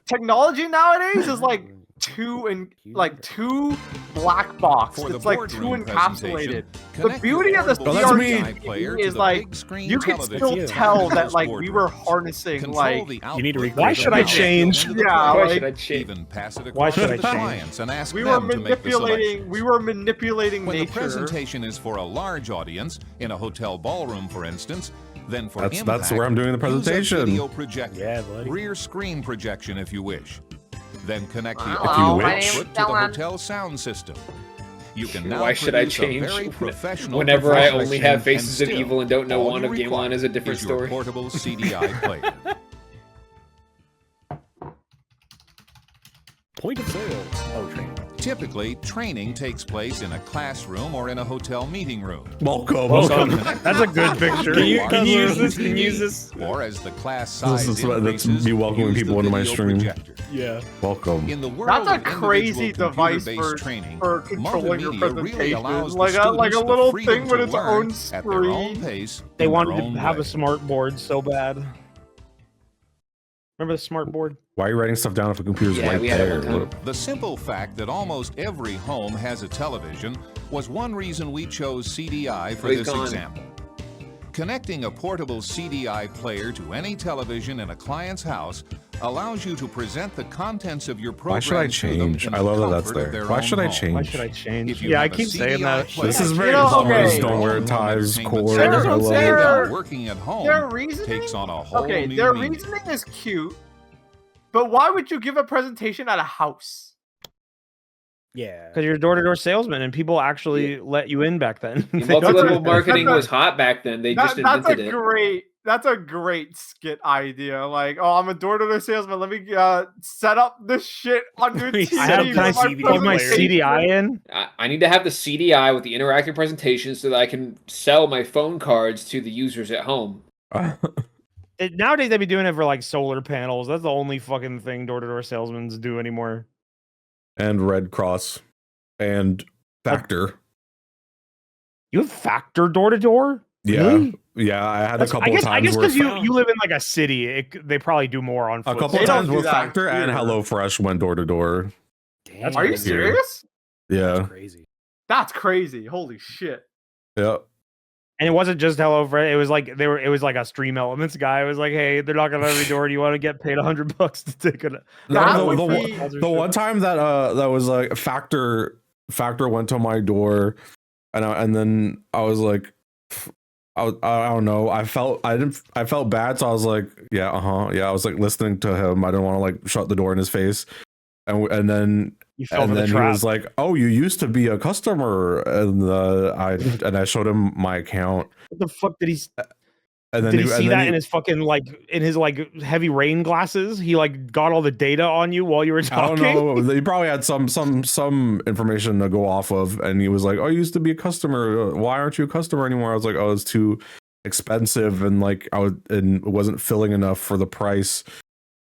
Technology nowadays is like two black box. It's like too encapsulated. The beauty of the CRT is like you can still tell that like we were harnessing like. You need to why should I change? Yeah, why should I change? Why should I change? And ask we them were to make the manipulating. We were manipulating when nature. the presentation is for a large audience in a hotel ballroom, for instance. Then for that's impact, where I'm doing the presentation. Video projector, yeah, buddy. Rear screen projection if you wish. Then connect the output to the hotel sound system. You can now why should I produce a change very professional whenever I only have presentation, Faces of and Evil and don't know all one you of Game On is a different is your story? portable CDI player. Point of sale. Oh, training. Typically, training takes place in a classroom or in a hotel meeting room. Welcome. That's a good picture. Can you use this? Can you use this? Or as the class size That's me welcoming people into my stream. Yeah. Welcome. In the world That's a of crazy device for controlling your presentation. Like a little thing with its own screen. They wanted to have a smart board so bad. Remember the smart board? Why are you writing stuff down if the computer's right there? The simple fact that almost every home has a television was one reason we chose CDI for this example. Connecting a portable CDI player to any television in a client's house allows you to present the contents of your program. Why should I change? I love that that's there. Why should I change? Why should I change? Yeah, I keep saying that. This is very close. Don't wear ties, cord. Working at home takes on a whole new their meaning. reasoning is cute, but why would you give a presentation at a house? Yeah, because you're a door-to-door salesman and people actually let you in back then. Multi-level marketing was hot back then. They just invented it. That's a great skit idea. Like, oh, I'm a door-to-door salesman. Let me set up this shit on your TV. Can I plug my CDI in? I need to have the CDI with the interactive presentation so that I can sell my phone cards to the users at home. Nowadays, they'd be doing it for like solar panels. That's the only fucking thing door-to-door salesmen do anymore. And Red Cross and Factor. You have Factor door-to-door? Yeah, really? Yeah. I had a couple of times. I guess because you live in like a city, they probably do more on. A couple of times with Factor and HelloFresh went door to door. Are you serious? Yeah. That's crazy. That's crazy. Holy shit. Yeah. And it wasn't just HelloFresh. It was like it was like a Stream Elements guy. It was like, hey, they're knocking on every door. Do you want to get paid $100 to take it? The one time that was like Factor went to my door, and then I was like, I don't know. I felt bad, so I was like, yeah, yeah. I was like listening to him. I didn't want to like shut the door in his face, and then he was like, "Oh, you used to be a customer," and I showed him my account. What the fuck did he? And then did he see that in his fucking in his heavy rain glasses? He like got all the data on you while you were talking. I don't know. He probably had some information to go off of, and he was like, "Oh, you used to be a customer. Why aren't you a customer anymore?" I was like, "Oh, it's too expensive, and like it wasn't filling enough for the price."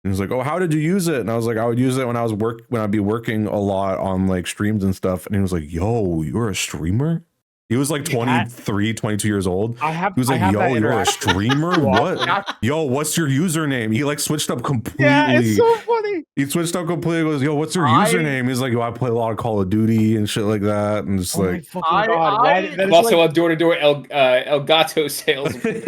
he was like, "Oh, how did you use it?" And I was like, "I would use it when I'd be working a lot on like streams and stuff." And he was like, "Yo, you're a streamer?" He was like 23, 22 years old. He was like, "Yo, you're a streamer? What? Yo, what's your username?" He like switched up completely. Yeah, it's so funny. He switched up completely. He goes, "Yo, what's your username?" He's like, "Yo, I play a lot of Call of Duty and shit like that." And just like, I'm also a door-to-door El Gato salesman.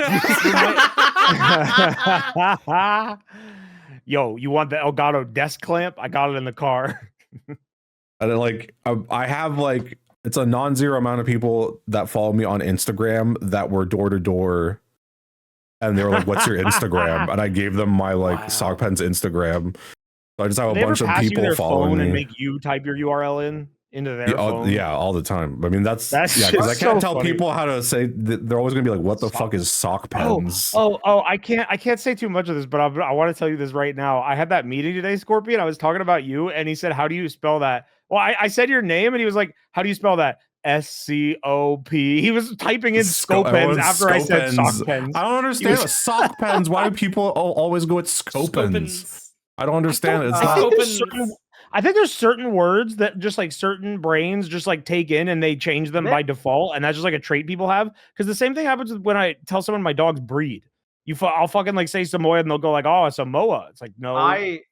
Yo, you want the Elgato desk clamp? I got it in the car. And then like I have like it's a non-zero amount of people that follow me on Instagram that were door to door, and they were like, "What's your Instagram?" And I gave them my like socpens Instagram. So I just have a bunch of people following me and make you type your URL into their phone. Yeah, all the time. I mean, that's yeah, because I can't tell people how to say. They're always gonna be like, "What the fuck is socpens?" Oh! I can't say too much of this, but I want to tell you this right now. I had that meeting today, Scorpion. I was talking about you, and he said, "How do you spell that?" Well, I said your name, and he was like, "How do you spell that?" SCOP. He was typing in scopens after I said socpens. I don't understand socpens. Why do people always go with scopens? I don't understand it. I think there's certain words that just like certain brains just like take in and they change them by default, and that's just like a trait people have. Because the same thing happens when I tell someone my dog's breed. I'll fucking like say Samoyed and they'll go like, "Oh, it's a Moa." It's like, no,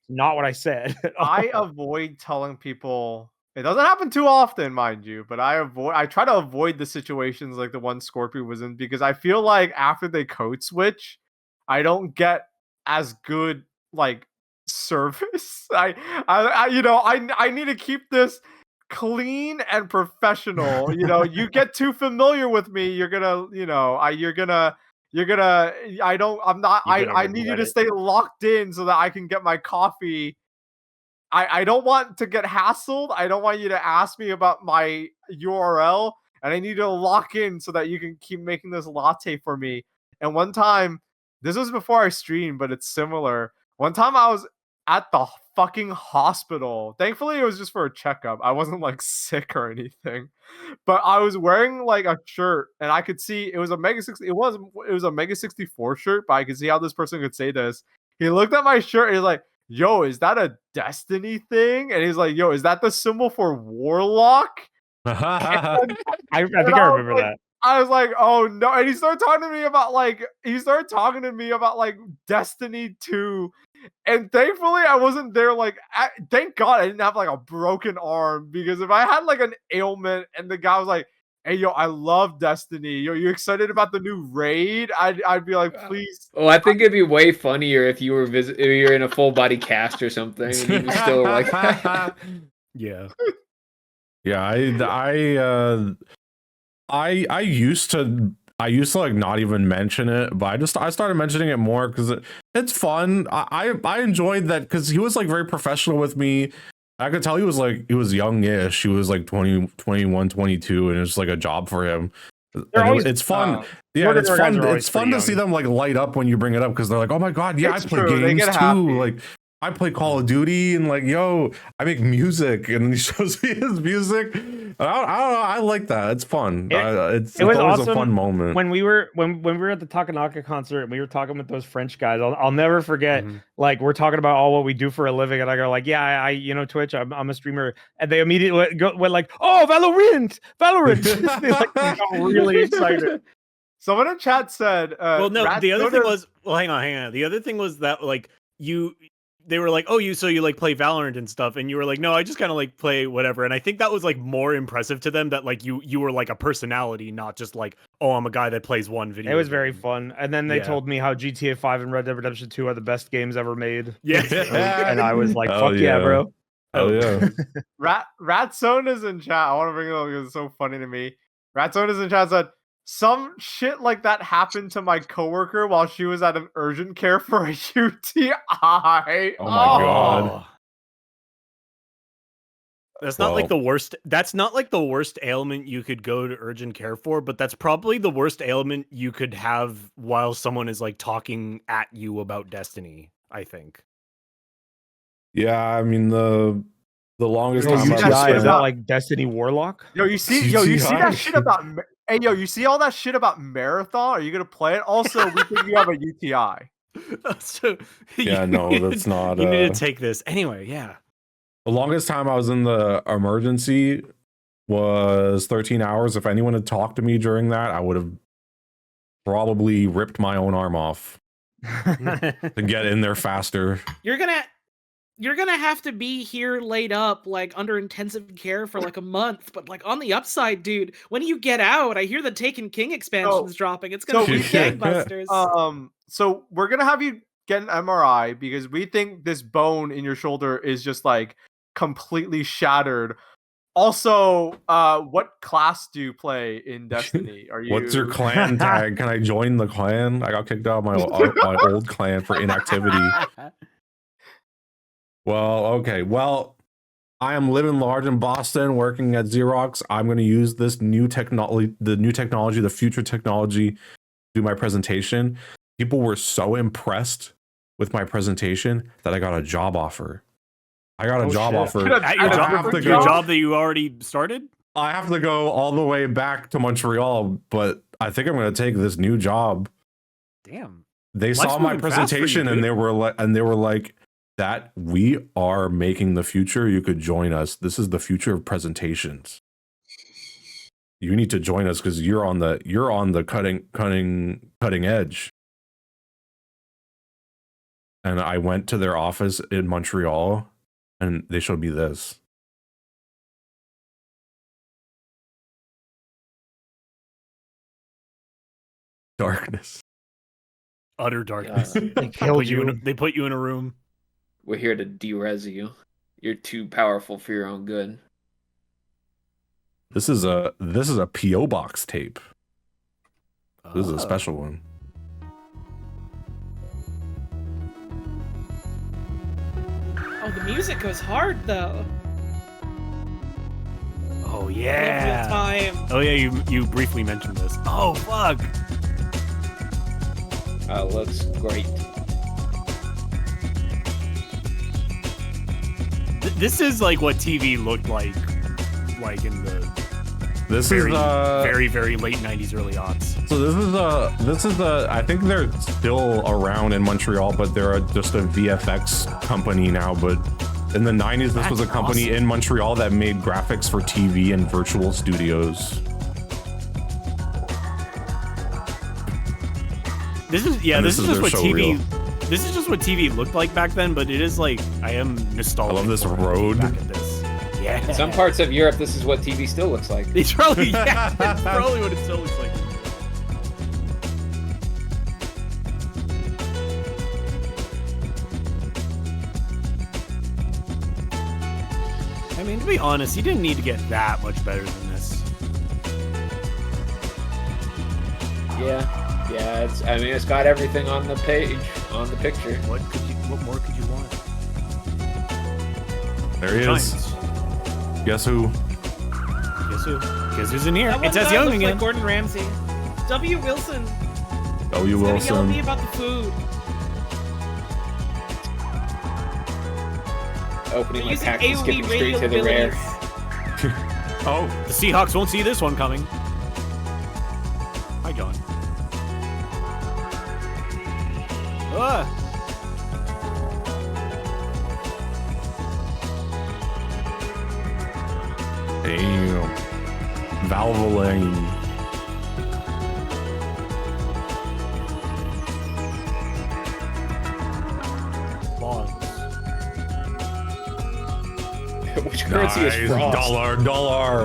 not what I said. I avoid telling people. It doesn't happen too often, mind you, but I try to avoid the situations like the one Scorpio was in, because I feel like after they code switch, I don't get as good like service. I need to keep this clean and professional. You get too familiar with me, I need you to stay locked in so that I can get my coffee. I don't want to get hassled. I don't want you to ask me about my URL, and I need to lock in so that you can keep making this latte for me. And one time, this was before I streamed, but it's similar. One time I was at the fucking hospital. Thankfully, it was just for a checkup. I wasn't like sick or anything, but I was wearing like a shirt, and I could see it was a Mega 60. It was a Mega 64 shirt, but I could see how this person could say this. He looked at my shirt and he's like, "Yo, is that a Destiny thing?" And he's like, "Yo, is that the symbol for Warlock?" I think I remember that. I was like, "Oh no!" And he started talking to me about like Destiny 2. And thankfully, I wasn't there. Like, thank God I didn't have like a broken arm, because if I had like an ailment and the guy was like, "Hey, yo, I love Destiny. Yo, you excited about the new raid?" I'd be like, "Please." Oh, I think it'd be way funnier if you were if you're in a full body cast or something, and you were still like, yeah. I used to like not even mention it, but I started mentioning it more because it's fun. I enjoyed that because he was like very professional with me. I could tell he was youngish. He was like 20, 21, 22, and it's like a job for him. It's fun. It's fun. It's fun to see them like light up when you bring it up, because they're like, "Oh my god, yeah, I play games too. Happy. Like, I play Call of Duty, and like, yo, I make music," and he shows me his music. I don't know. I like that. It's fun. It was always awesome. A fun moment when we were at the Takanaka concert and we were talking with those French guys. I'll never forget. Like, we're talking about all what we do for a living, and I go like, "Yeah, I Twitch. I'm a streamer," and they immediately went like, "Oh, Valorant!" They got really excited. Someone in chat said, "Well, no." The other thing was, hang on. The other thing was that like they were like, "Oh, you like play Valorant and stuff," and you were like, "No, I just kind of like play whatever." And I think that was like more impressive to them, that like you were like a personality, not just like, "Oh, I'm a guy that plays one video." It was very fun. And then they told me how GTA 5 and Red Dead Redemption 2 are the best games ever made. Yeah. And I was like, "Fuck yeah, bro." Oh yeah. Ratzone is in chat. I want to bring it up because it's so funny to me. Ratzone is in chat, said, "Some shit like that happened to my coworker while she was at an urgent care for a UTI." Oh my god. That's not like the worst. That's not like the worst ailment you could go to urgent care for, but that's probably the worst ailment you could have while someone is like talking at you about Destiny, I think. Yeah, I mean the longest time is that like Destiny Warlock? You see that shit about. Hey, yo, you see all that shit about Marathon? Are you gonna play it? Also, we think you have a UTI. So Yeah, no, that's not. You need to take this anyway. Yeah. The longest time I was in the emergency was 13 hours. If anyone had talked to me during that, I would have probably ripped my own arm off to get in there faster. You're gonna have to be here laid up like under intensive care for like a month. But like on the upside, dude, when you get out, I hear the Taken King expansion's dropping. It's gonna be gangbusters. So we're gonna have you get an MRI because we think this bone in your shoulder is just like completely shattered. Also, what class do you play in Destiny? Are you? What's your clan tag? Can I join the clan? I got kicked out of my old clan for inactivity. Well, okay. Well, I am living large in Boston, working at Xerox. I'm going to use this new technology, the future technology, to do my presentation. People were so impressed with my presentation that I got a job offer. I got a job offer. At your job that you already started? I have to go all the way back to Montreal, but I think I'm going to take this new job. Damn. They saw my presentation and they were like, that we are making the future. You could join us. This is the future of presentations. You need to join us because you're on the cutting edge. And I went to their office in Montreal and they showed me this. Darkness. Utter darkness. They killed you. They put you in a room. We're here to de-res you. You're too powerful for your own good. This is a PO box tape. This is a special one. Oh, the music goes hard though. Oh yeah. Time. Oh yeah, you briefly mentioned this. Oh fuck. Looks great. This is like what TV looked like in the very, very late 90s, early aughts. So this is I think they're still around in Montreal, but they're just a VFX company now. But in the 90s, this was a company in Montreal that made graphics for TV and virtual studios. This is just what TV. This is just what TV looked like back then, but it is like I am nostalgic. I love this road. Back at this. Yeah. In some parts of Europe, this is what TV still looks like. It's probably that's probably what it still looks like. I mean, to be honest, you didn't need to get that much better than this. Yeah, it's got everything on the page, on the picture. What more could you want? There he is. Guess who? Guess who's in here? That It says Young again. like Gordon Ramsay. W. Wilson. W. He's gonna yell at Wilson. me about the food. Opening my Using pack and AOE skipping straight radio to the rare. Oh, the Seahawks won't see this one coming. Hi, John. Damn. Valvoline. Which currency is frost? Dollar. Dollar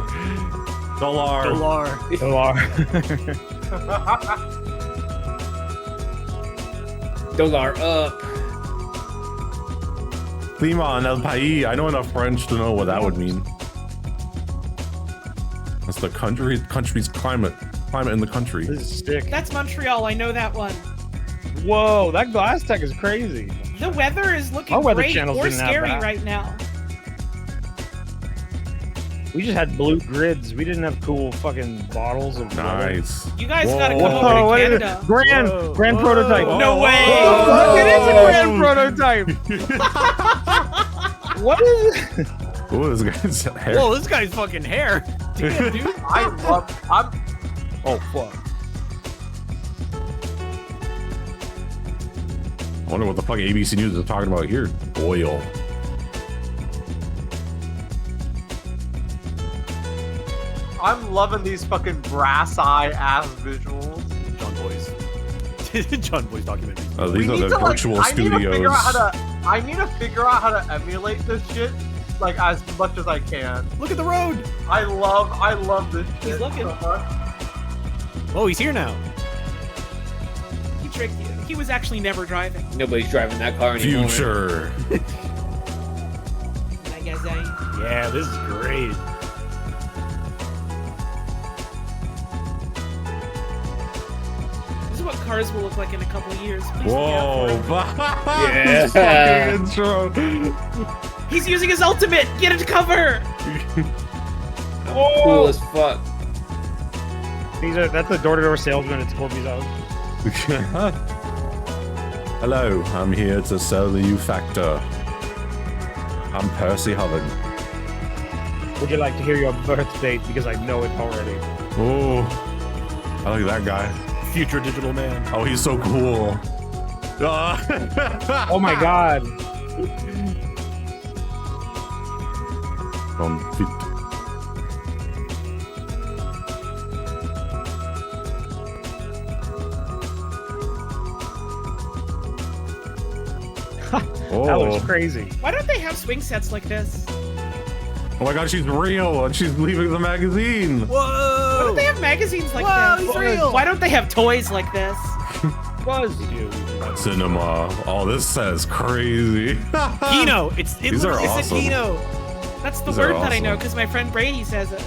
up. Climat en el pays. I know enough French to know what that would mean. That's the country's climate in the country. This is sick. That's Montreal. I know that one. Whoa, that glass tech is crazy. The weather is looking Our weather great channels or didn't have scary that. right now. We just had blue grids. We didn't have cool fucking bottles of Nice. You guys gotta come over Whoa, to what is it? Canada. Grand prototype. No way! Fuck, it is a grand prototype. What is it? Oh, this guy's hair. Whoa, this guy's fucking hair. Damn, dude. Oh fuck. wonder what the fuck ABC News is talking about here. Oil. I'm loving these fucking brass eye ass visuals. John Boy's. John Boy's documentary. Oh, these are the virtual studios. I need to figure out how to emulate this shit like as much as I can. Look at the road. I love this shit. He's looking. So much. Oh, he's here now. He tricked you. He was actually never driving. Nobody's driving that car anymore. Future. Yeah, this is great. This is what cars will look like in a couple of years. Please Whoa. Yeah. Fucking intro. He's using his ultimate. Get into cover. Cool as fuck. That's a door-to-door salesman at Scorpy's house. Hello, I'm here to sell you Factor. I'm Percy Hoven. Would you like to hear your birth date? Because I know it already. Oh, I like that guy. Future digital man. Oh, he's so cool. Oh my god. That looks crazy. Why don't they have swing sets like this? Oh my god, she's real and she's leaving the magazine. Whoa! Why don't they have magazines like this? He's real. Why don't they have toys like this? Cinema. Oh, this set is crazy. Kino. These are awesome. Kino. That's the These word are that I know awesome. because my friend Brady says it.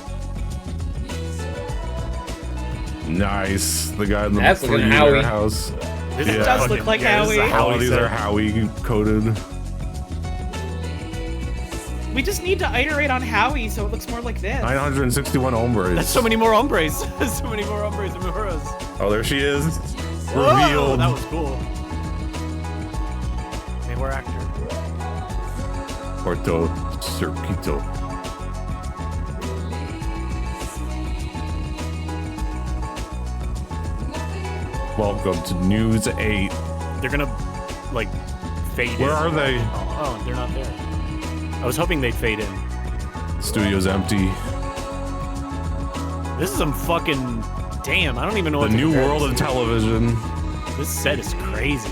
Nice. The guy in the That's looking Howie. warehouse. This does look like Howie. Oh, these are Howie coded. We just need to iterate on Howie so it looks more like this. 961 hombres. That's so many more hombres. So many more hombres and mujeres. Oh, there she is. Whoa, Revealed. that was cool. Hey, we're actor. Porto Circuito. Welcome to News 8. They're gonna, like, fade Where in. are they? Oh, they're not there. I was hoping they'd fade in. The studio's empty. This is some fucking... Damn, I don't even know what The to new compare world this of to. television. This set is crazy.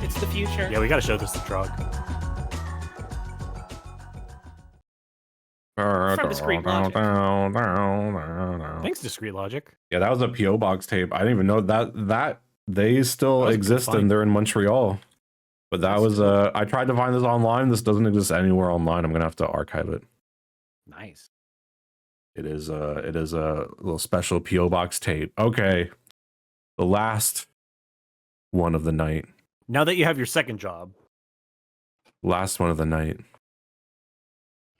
It's the future. Yeah, we gotta show this to Trog. From Discreet Logic. Thanks, Discreet Logic. Yeah, that was a P.O. Box tape. I didn't even know that they still exist and they're in Montreal. But that was I tried to find this online. This doesn't exist anywhere online. I'm gonna have to archive it. Nice. It is a little special P.O. Box tape. Okay. The last one of the night. Now that you have your second job. Last one of the night.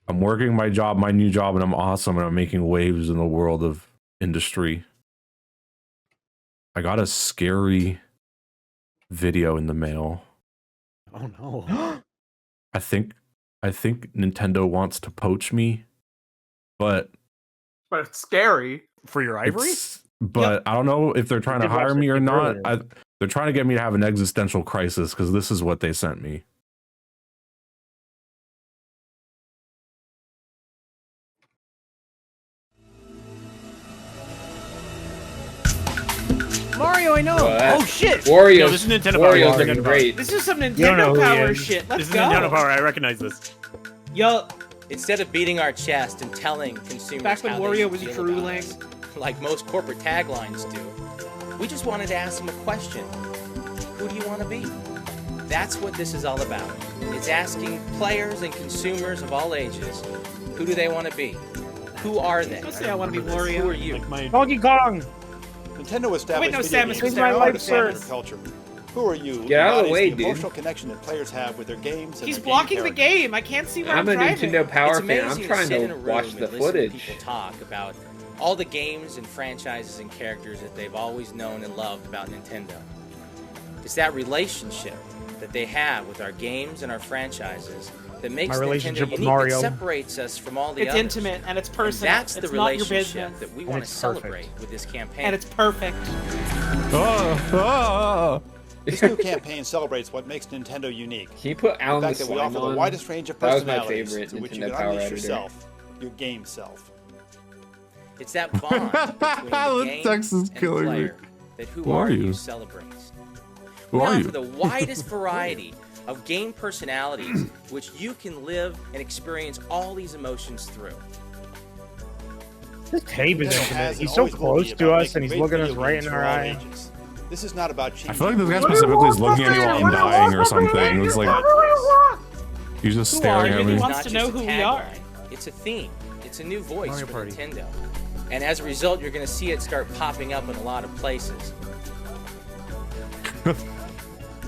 I'm working my job, my new job, and I'm awesome, and I'm making waves in the world of industry. I got a scary video in the mail. Oh no. I think Nintendo wants to poach me, but it's scary. For your ivory? But I don't know if they're trying to did watch hire the me or tape not. earlier. They're trying to get me to have an existential crisis because this is what they sent me. Mario, I know. Oh shit. Wario's, No, this is Nintendo Wario's Power. looking great. This is some don't know Nintendo who he Power is. shit. Let's This is go. Nintendo Power. I recognize this. Yo, Instead of beating our chest and telling consumers back when how they Wario should was feel drooling. about us, like most corporate taglines do, we just wanted to ask them a question. Who do you want to be? That's what this is all about. It's asking players and consumers of all ages, who do they want to be? Who are they? Let's say I want to be Wario. Who are you? Donkey Kong. Nintendo established Wait, no, video Samus games was as there. part Oh, of popular Samus. culture. Who are you? Get out of the embodies way, the dude. emotional connection that players have with their games and He's their blocking game the game. I can't see where I'm I'm a driving. Nintendo Power It's fan. I'm amazing trying sit in to a room watch and the listen footage. to people talk about all the games and franchises and characters that they've always known and loved about Nintendo. It's that relationship that they have with our games and our franchises that makes My Nintendo relationship with unique. Mario. It separates us from all the It's others. intimate and it's And personal. that's it's the not your relationship business. that we And want to it's perfect. celebrate with this campaign. And it's perfect. This new campaign celebrates what makes Nintendo unique. Can you put Alan the the fact that we Slime offer the on? widest range of That was my personalities favorite to which you Nintendo can Power unleash Editor. yourself, your game self. It's that bond between the game text is and killing the me. player that Who Who Are are You you? celebrates. Who We are offer you? the widest variety of game personalities which you can live and experience all these emotions through. This tape is Nintendo intimate. has and He's so always will close be to about us, and he's making looking great us video right games in for our all eye. ages. This is not about I feel like this guy specifically is looking at me while I'm dying or something. It's like he's just staring at He me. wants to know who we are. It's a theme. It's a new voice Mario for Party. Nintendo. And as a result, you're going to see it start popping up in a lot of places.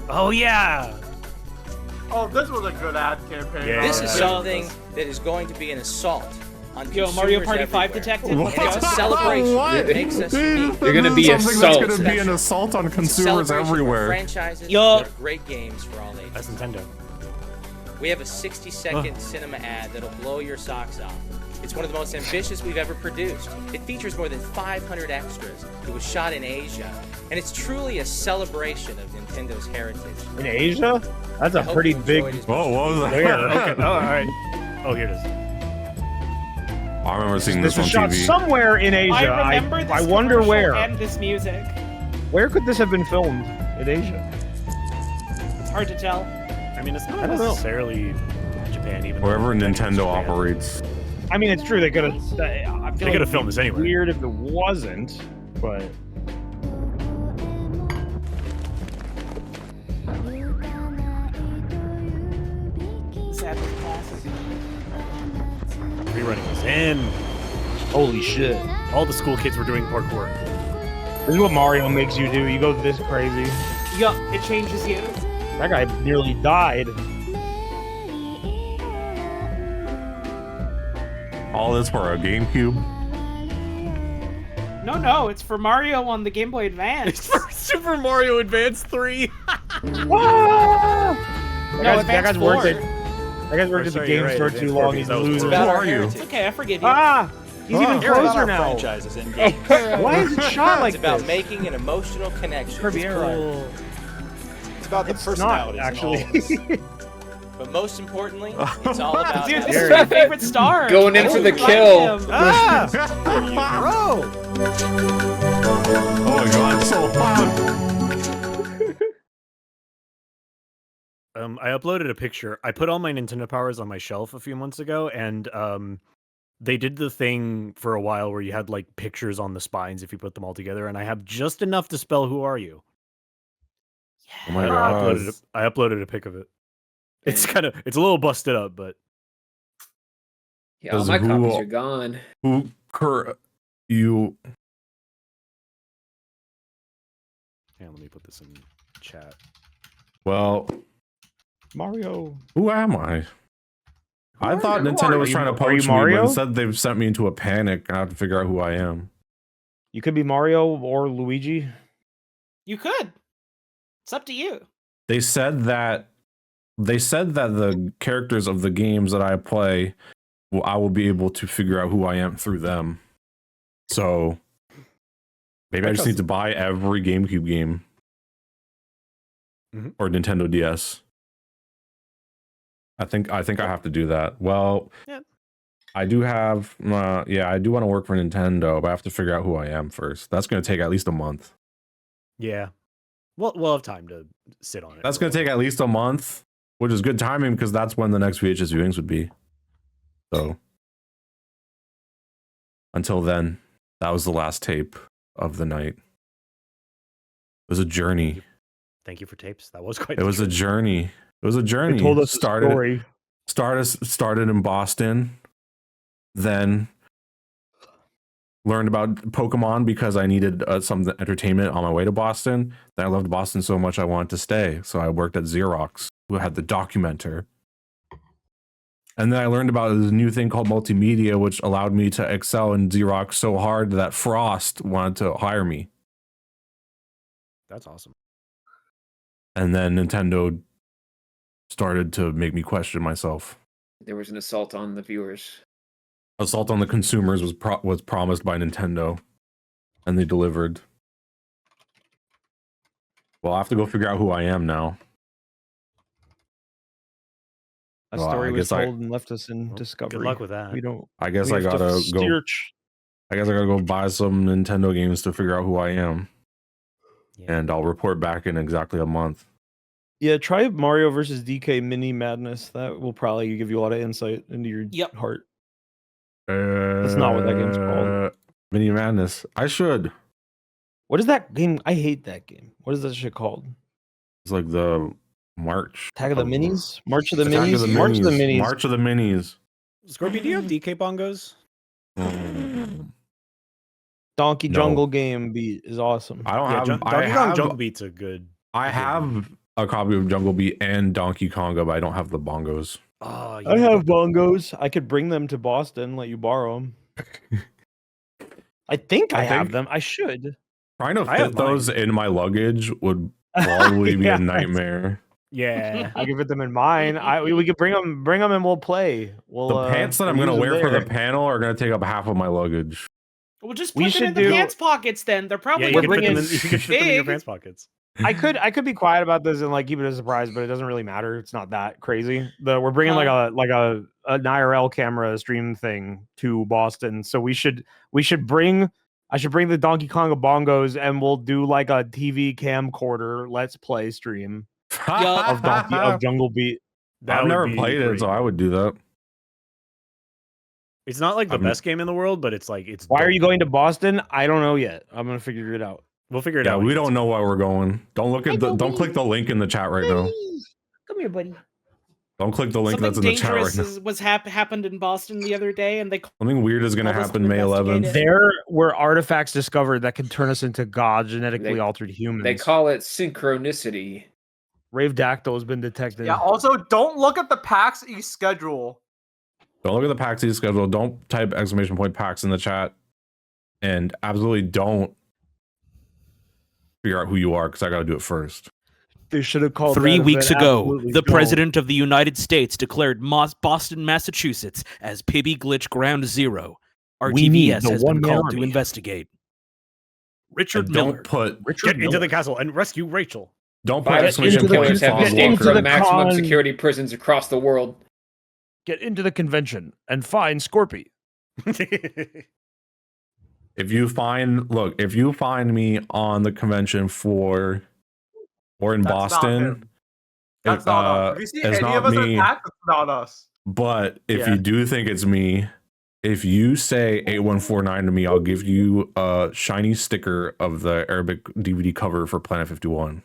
Oh yeah. Oh, this was a good ad campaign. Yeah. This is something that is going to be an assault on Yo, consumers Mario Party 5 everywhere. detective. And Let's it's a go. celebration What? that makes us unique. You're gonna be something that's assault. gonna be an assault on It's a consumers celebration of everywhere. franchises Yo. that are great games for all ages. That's Nintendo. We have a 60-second cinema ad that'll blow your socks off. It's one of the most ambitious we've ever produced. It features more than 500 extras. It was shot in Asia, and it's truly a celebration of Nintendo's heritage. In Asia? That's I a hope pretty you enjoyed big. his Whoa, what was that? Where? Okay. Oh, all right. Oh, here it is. I remember seeing This this was on shot TV. somewhere in Asia. I remember this I wonder commercial where. and this music. Where could this have been filmed in Asia? It's hard to tell. I mean, it's not I don't know. necessarily Japan, even though Wherever it's Nintendo Japan. operates. I mean, it's true. They could have. I feel They like could have filmed this anywhere. Weird if it wasn't, but Sad but classic. Rerunning is in. holy shit! All the school kids were doing parkour. This is what Mario makes you do. You go this crazy. Yup, it changes you. That guy nearly died. All this for a GameCube. No, it's for Mario on the Game Boy Advance. It's for Super Mario Advance 3. That guy's worked Advance it. That guy's worked at the sorry, game you're right, store Advance too long. 4, He's that was losing. Who About our are you? heritage. It's okay, I forgive you. Ah, he's even Here are closer our now. franchises in game. Why is it shot like It's about this? making an emotional connection. Kirby Air Ride. Cool. It's about the It's not personalities actually. in all of us. But most importantly, it's all about Dude, how this is my favorite star. Going in for the Find kill. him. Ah! Bro! Oh my god, it's so fun. I uploaded a picture. I put all my Nintendo Powers on my shelf a few months ago, and they did the thing for a while where you had like pictures on the spines if you put them all together, and I have just enough to spell "Who are you?" Oh my I god. uploaded a pic of it. It's it's a little busted up, but Yeah, all Does my who- copies are gone. Who you yeah, let me put this in chat. well, Mario. who am I? I thought you? Who Nintendo are was you? trying to Are you poach me, but Mario? instead they've sent me into a panic. I have to figure out who I am. You could be Mario or Luigi. You could. It's up to you. They said that the characters of the games that I play, I will be able to figure out who I am through them. So maybe I just need to buy every GameCube game or Nintendo DS. I think I have to do that. Well, yeah. I do have I do want to work for Nintendo, but I have to figure out who I am first. That's going to take at least a month. Yeah, we'll have time to sit on it. That's going to take at least a month, which is good timing because that's when the next VHS viewings would be. So until then, that was the last tape of the night. It was a journey. Thank you for tapes. That was quite. It was a journey. It was a journey. They told us a story. Started in Boston, then learned about Pokemon because I needed some entertainment on my way to Boston. Then I loved Boston so much I wanted to stay, so I worked at Xerox, who had the documenter. And then I learned about this new thing called Multimedia, which allowed me to excel in Xerox so hard that Frost wanted to hire me. That's awesome. And then Nintendo started to make me question myself. There was an assault on the viewers. Assault on the consumers was promised by Nintendo, and they delivered. Well, I have to go figure out who I am now. A Well, story I was guess I- told and left us in discovery. Good luck with that. We don't. I guess we I have to gotta go. search. I guess I gotta go buy some Nintendo games to figure out who I am. And I'll report back in exactly a month. Yeah, try Mario versus DK Mini Madness. That will probably give you a lot of insight into your heart. That's not what that game's called. Mini Madness. I should. What is that game? I hate that game. What is that shit called? It's like the March. Tag of the Minis? March of the Attack Minis? of the March of the Minis. March of the Minis. Scorpy, do you have DK bongos? Donkey No. Jungle Game Beat is awesome. I don't Yeah, have. Donkey I Kong have. Jungle Beat's a good. I have a copy of Jungle Beat and Donkey Konga, but I don't have the bongos. Oh, I have bongos. I could bring them to Boston, let you borrow them. I think I have them. I should. Trying to I have fit those in my luggage would probably be Yeah. a nightmare. Yeah, I can fit them in mine. We could bring them, and we'll play. We'll, The pants that I'm we'll gonna use them wear for the there. panel are gonna take up half of my luggage. We'll just We put them should in the do- pants pockets then. They're probably you could fit them in, bringing- you could fit them in your big. pants pockets. I could be quiet about this and like keep it a surprise, but it doesn't really matter. It's not that crazy. We're bringing like an IRL camera stream thing to Boston, so I should bring the Donkey Konga bongos and we'll do like a TV camcorder let's play stream of Jungle Beat. That I've would never be played it, great. so I would do that. It's not like the I'm- best game in the world, but it's like it's. Why are dope. you going to Boston? I don't know yet. I'm gonna figure it out. We'll figure it Yeah, out. we don't know why we're going. Don't look at the. Don't click the link in the chat right now. Come here, buddy. Don't click the link that's Something in the chat right dangerous now. was happened in Boston the other day, and they Something weird is gonna All this happen May 11th. There were artifacts discovered that can turn us into god genetically altered humans. They call it synchronicity. Rave Dactyl has been detected. Yeah. Also, don't look at the PAX East schedule. Don't look at the PAX East schedule. Don't type !PAX in the chat, and absolutely don't figure out who you are because I got to do it first. They should have called 3 that weeks event ago, Absolutely the Don't. President of the United States declared Boston, Massachusetts as Pibby Glitch Ground Zero. We need RTVS the has been one-man called to army. investigate. Richard And Miller. don't put. Get into the castle and rescue Rachel. Don't put Violent exclamation serial points killers have on escaped into from the maximum con- security prisons across the world. Get into the convention and find Scorpy. If you find me on the convention or in That's not Boston, him. That's not us. If you see it's any not of us me. at PAX, it's not us. But if Yeah. you do think it's me, if you say 8149 to me, I'll give you a shiny sticker of the Arabic DVD cover for Planet 51.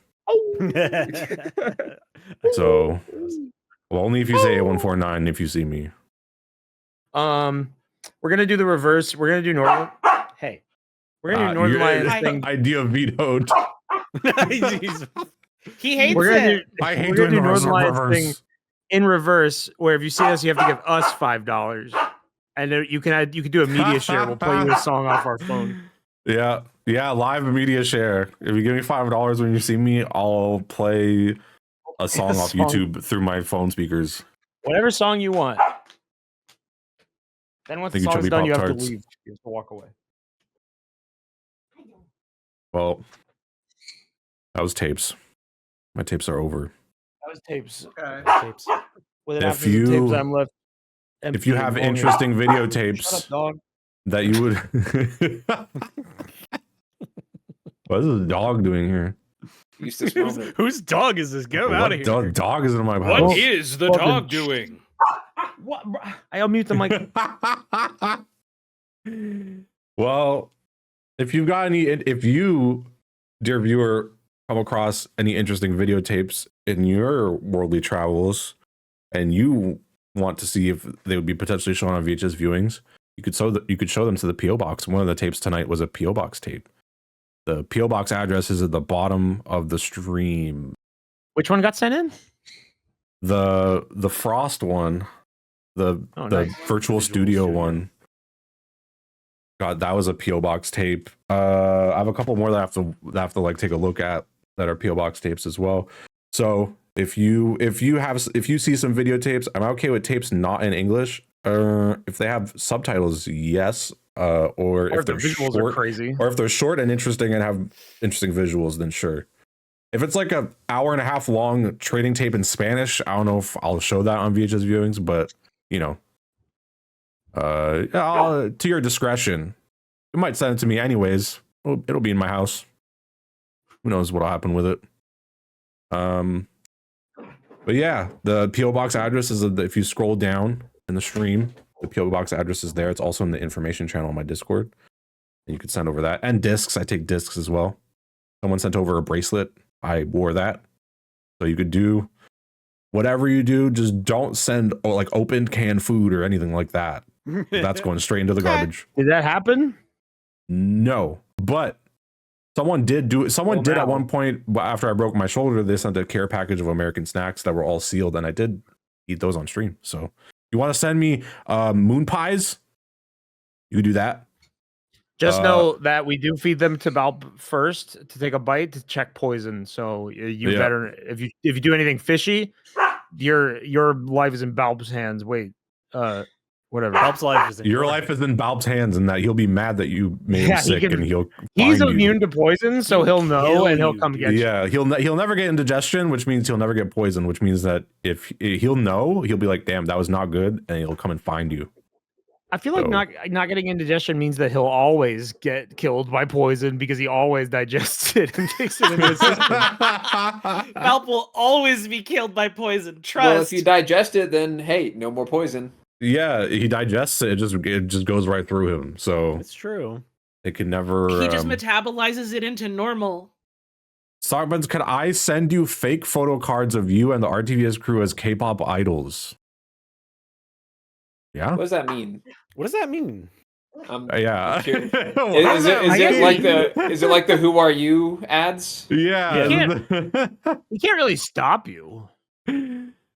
So, well, only if you say 8149 if you see me. We're gonna do the reverse. We're gonna do Northern. Hey, we're gonna do Northern Your Lions thing. idea vetoed. He hates We're gonna it. do, I hate we're doing gonna do the Northern Lions reverse. thing in reverse, where if you see us, you have to give us $5, and then you can do a media share. We'll play you a song off our phone. Yeah, live media share. If you give me $5 when you see me, I'll play a song off song. YouTube through my phone speakers. Whatever song you want. Then once the Thank you, song's Chubby done, you have to Pop-Tarts. leave. You have to walk away. Well, that was tapes. My tapes are over. That was tapes. Okay. Tapes. With an If absence of tapes, you I'm left. if you empty have and lonely. interesting Shut videotapes up, dog. that you would what is this dog doing here? Used to smell it. Whose dog is this? Get him What out of here. dog is in my What house? is the Fucking dog doing? What? I unmute the mic. Well, if you've got if you, dear viewer, come across any interesting videotapes in your worldly travels and you want to see if they would be potentially shown on VHS viewings, you could show them to the PO box. One of the tapes tonight was a PO box tape. The PO box address is at the bottom of the stream. Which one got sent in? The Frost one, the nice. virtual studio one. God, that was a PO box tape. I have a couple more that I have to like take a look at that are PO box tapes as well. So if you see some videotapes, I'm okay with tapes not in English. If they have subtitles, yes. Or if the they're visuals short, are crazy. or if they're short and interesting and have interesting visuals, then sure. If it's like a hour and a half long trading tape in Spanish, I don't know if I'll show that on VHS viewings, but you know, to your discretion. You might send it to me anyways. It'll be in my house. Who knows what'll happen with it? But yeah, the PO box address is if you scroll down in the stream, the PO box address is there. It's also in the information channel on my Discord, and you could send over that and discs. I take discs as well. Someone sent over a bracelet. I wore that, so you could do whatever you do. Just don't send like opened canned food or anything like that. That's going straight into the garbage. Did that happen? No, but someone did do it. Someone did at one point after I broke my shoulder. They sent a care package of American snacks that were all sealed, and I did eat those on stream. So, you want to send me moon pies? You could do that. Just know that we do feed them to baaulp first to take a bite to check poison. So you better if you do anything fishy, your life is in baaulp's hands. Wait, whatever. baaulp's life is in your life is in baaulp's hands, and that he'll be mad that you made him sick, and he's immune to poison, so he'll know and he'll come get you. Yeah, he'll never get indigestion, which means he'll never get poison, which means that if he'll know, he'll be like, damn, that was not good, and he'll come and find you. I feel like not getting indigestion means that he'll always get killed by poison because he always digests it and takes it into his system. baaulp will always be killed by poison. Trust. Well, if you digest it, then hey, no more poison. Yeah, he digests it. It just goes right through him. So it's true. It can never. He just metabolizes it into normal. Socpens, can I send you fake photo cards of you and the RTVS crew as K-pop idols? Yeah. What does that mean? What does that mean? Yeah. Is it like the Who Are You ads? Yeah. He can't really stop you.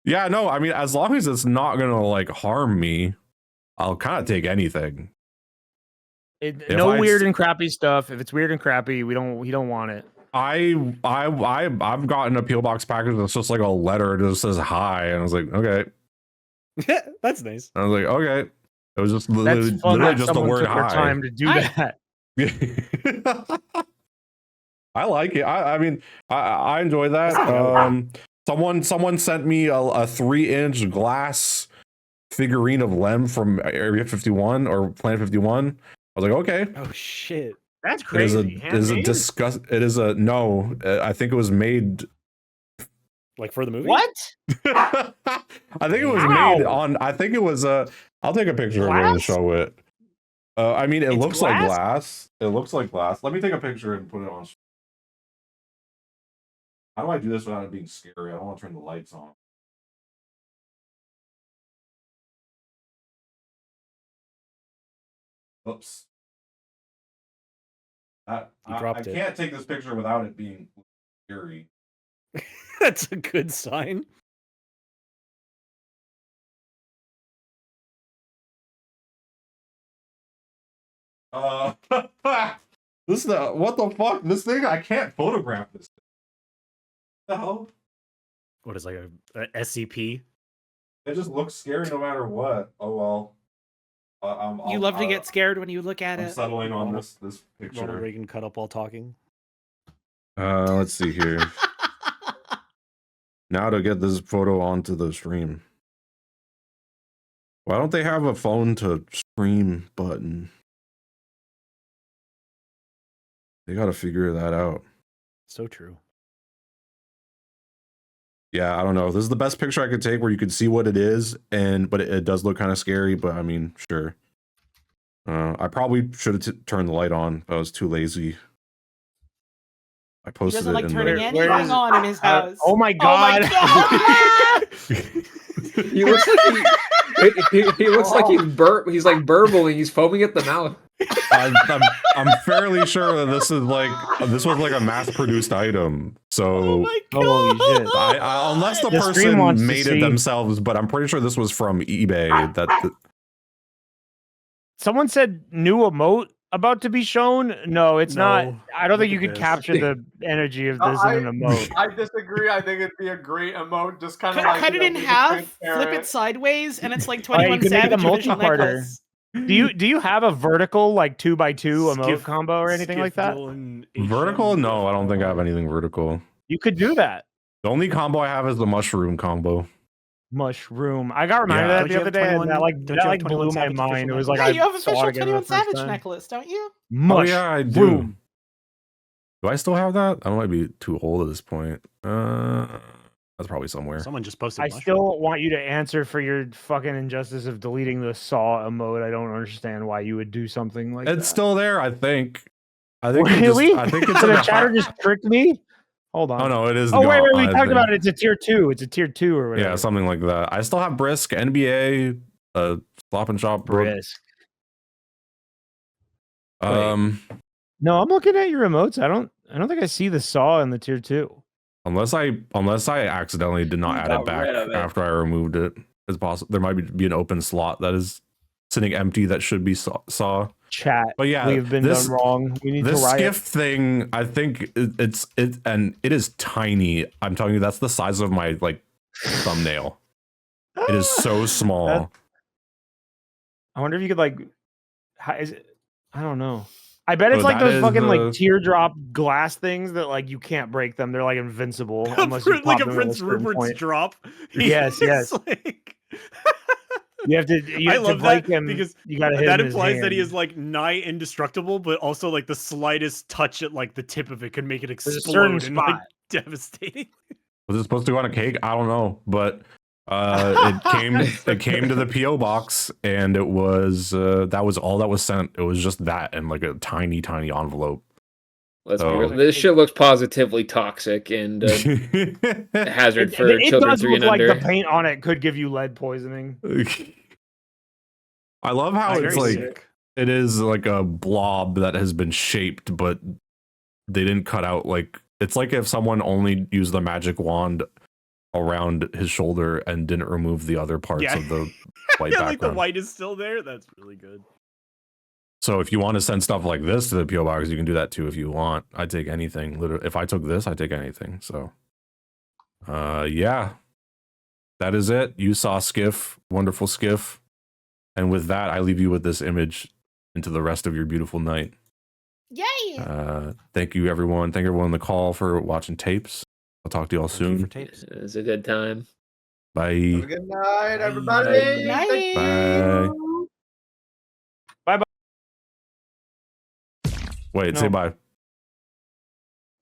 Yeah, no, I mean, as long as it's not gonna like harm me, I'll kind of take anything. No weird and crappy stuff. If it's weird and crappy, we don't want it. I've gotten a PO box package that's just like a letter. It just says hi, and I was like, okay. That's nice. I was like, okay. It was just literally just the word hi. Time to do that. I like it. I mean, I enjoy that. Someone sent me a 3-inch glass figurine of Lem from Area 51 or Planet 51. I was like, okay. Oh shit, that's crazy. It is a disgust. It is a no. I think it was made. Like for the movie? What? I think it was made on. I think it was I'll take a picture of it and show it. I mean, it looks like glass. It looks like glass. Let me take a picture and put it on. How do I do this without it being scary? I don't want to turn the lights on. Oops. I can't take this picture without it being scary. That's a good sign. This is what the fuck? This thing, I can't photograph this thing. What the hell? What is like a SCP? It just looks scary no matter what. Oh well. You love to get scared when you look at it. I'm settling on this picture. Ronald Reagan cut up while talking. Let's see here. Now to get this photo onto the stream. Why don't they have a phone to stream button? They gotta figure that out. So true. Yeah, I don't know. This is the best picture I could take where you could see what it is, but it does look kind of scary, but I mean, sure. I probably should have turned the light on, but I was too lazy. I posted he doesn't like it in turning anything on in his house. Oh my god! He looks like he's like burbling. He's foaming at the mouth. I'm fairly sure that this was like a mass-produced item. So, holy shit! Unless the person made it themselves, but I'm pretty sure this was from eBay. Someone said new emote about to be shown. No, it's not. I don't think you could capture the energy of this in an emote. I disagree. I think it'd be a great emote. Just kind of like cut it in half, flip it sideways, and it's like 21 Savage original necklace. Do you have a vertical like 2x2 emote combo or anything like that? Vertical? No, I don't think I have anything vertical. You could do that. The only combo I have is the mushroom combo. Mushroom. I got reminded of that the other day, and that like blew my mind. It was like Yeah, I you have saw official it again 21 for the first Savage time. necklace, don't you? Oh yeah, I do. Do I still have that? I might be too old at this point. That's probably somewhere. Someone just posted. I still want you to answer for your fucking injustice of deleting the saw emote. I don't understand why you would do something like that. It's still there, I think. I think Really? I think it's so in the chatter just tricked me. Hold on. Oh no, it is. Oh wait, gone, we I talked think. about it. It's a tier 2. It's a tier 2 or whatever. Yeah, something like that. I still have Brisk, NBA, Slop and Shop, Brisk. No, I'm looking at your emotes. I don't think I see the saw in the tier 2. unless I accidentally did not add it back after I removed it. It's possible there might be an open slot that is sitting empty that should be saw. Chat. But yeah, we've been done wrong. We need to this riot. skiff thing. I think it is tiny. I'm telling you, that's the size of my like thumbnail. It is so small. I wonder if you could like. How is it? I don't know. I bet it's So like that those is fucking the- like teardrop glass things that like you can't break them. They're like invincible unless you like pop a them at Prince certain Rupert's point. drop. Yes, yes. You have to. You I have love to break that him because you gotta hit that him in his implies that he hand. is like nigh indestructible, but also like the slightest touch at like the tip of it could make it There's a certain explode and like spot. devastating. Was it supposed to go on a cake? I don't know, but it came to the PO box, and it was that was all that was sent. It was just that and like a tiny envelope. Let's be real. This shit looks positively toxic and hazard for It children does 3 look and like under. the paint on it could give you lead poisoning. I love how That's it's very like sick. it is like a blob that has been shaped, but they didn't cut out like it's like if someone only used the magic wand around his shoulder and didn't remove the other parts Yeah. of the white Yeah, background. like the white is still there. That's really good. So if you want to send stuff like this to the PO box, you can do that too if you want. I'd take anything. Literally, if I took this, I'd take anything. So, yeah, that is it. You saw Skiff, wonderful Skiff, and with that, I leave you with this image into the rest of your beautiful night. Yay! Thank you, everyone. Thank everyone on the call for watching tapes. I'll talk to you all soon. It's a good time. Bye. Have a good night, everybody. Good night. Bye. Bye-bye. Wait, No. say bye.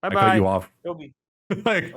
Bye I cut you off. Toby. Like-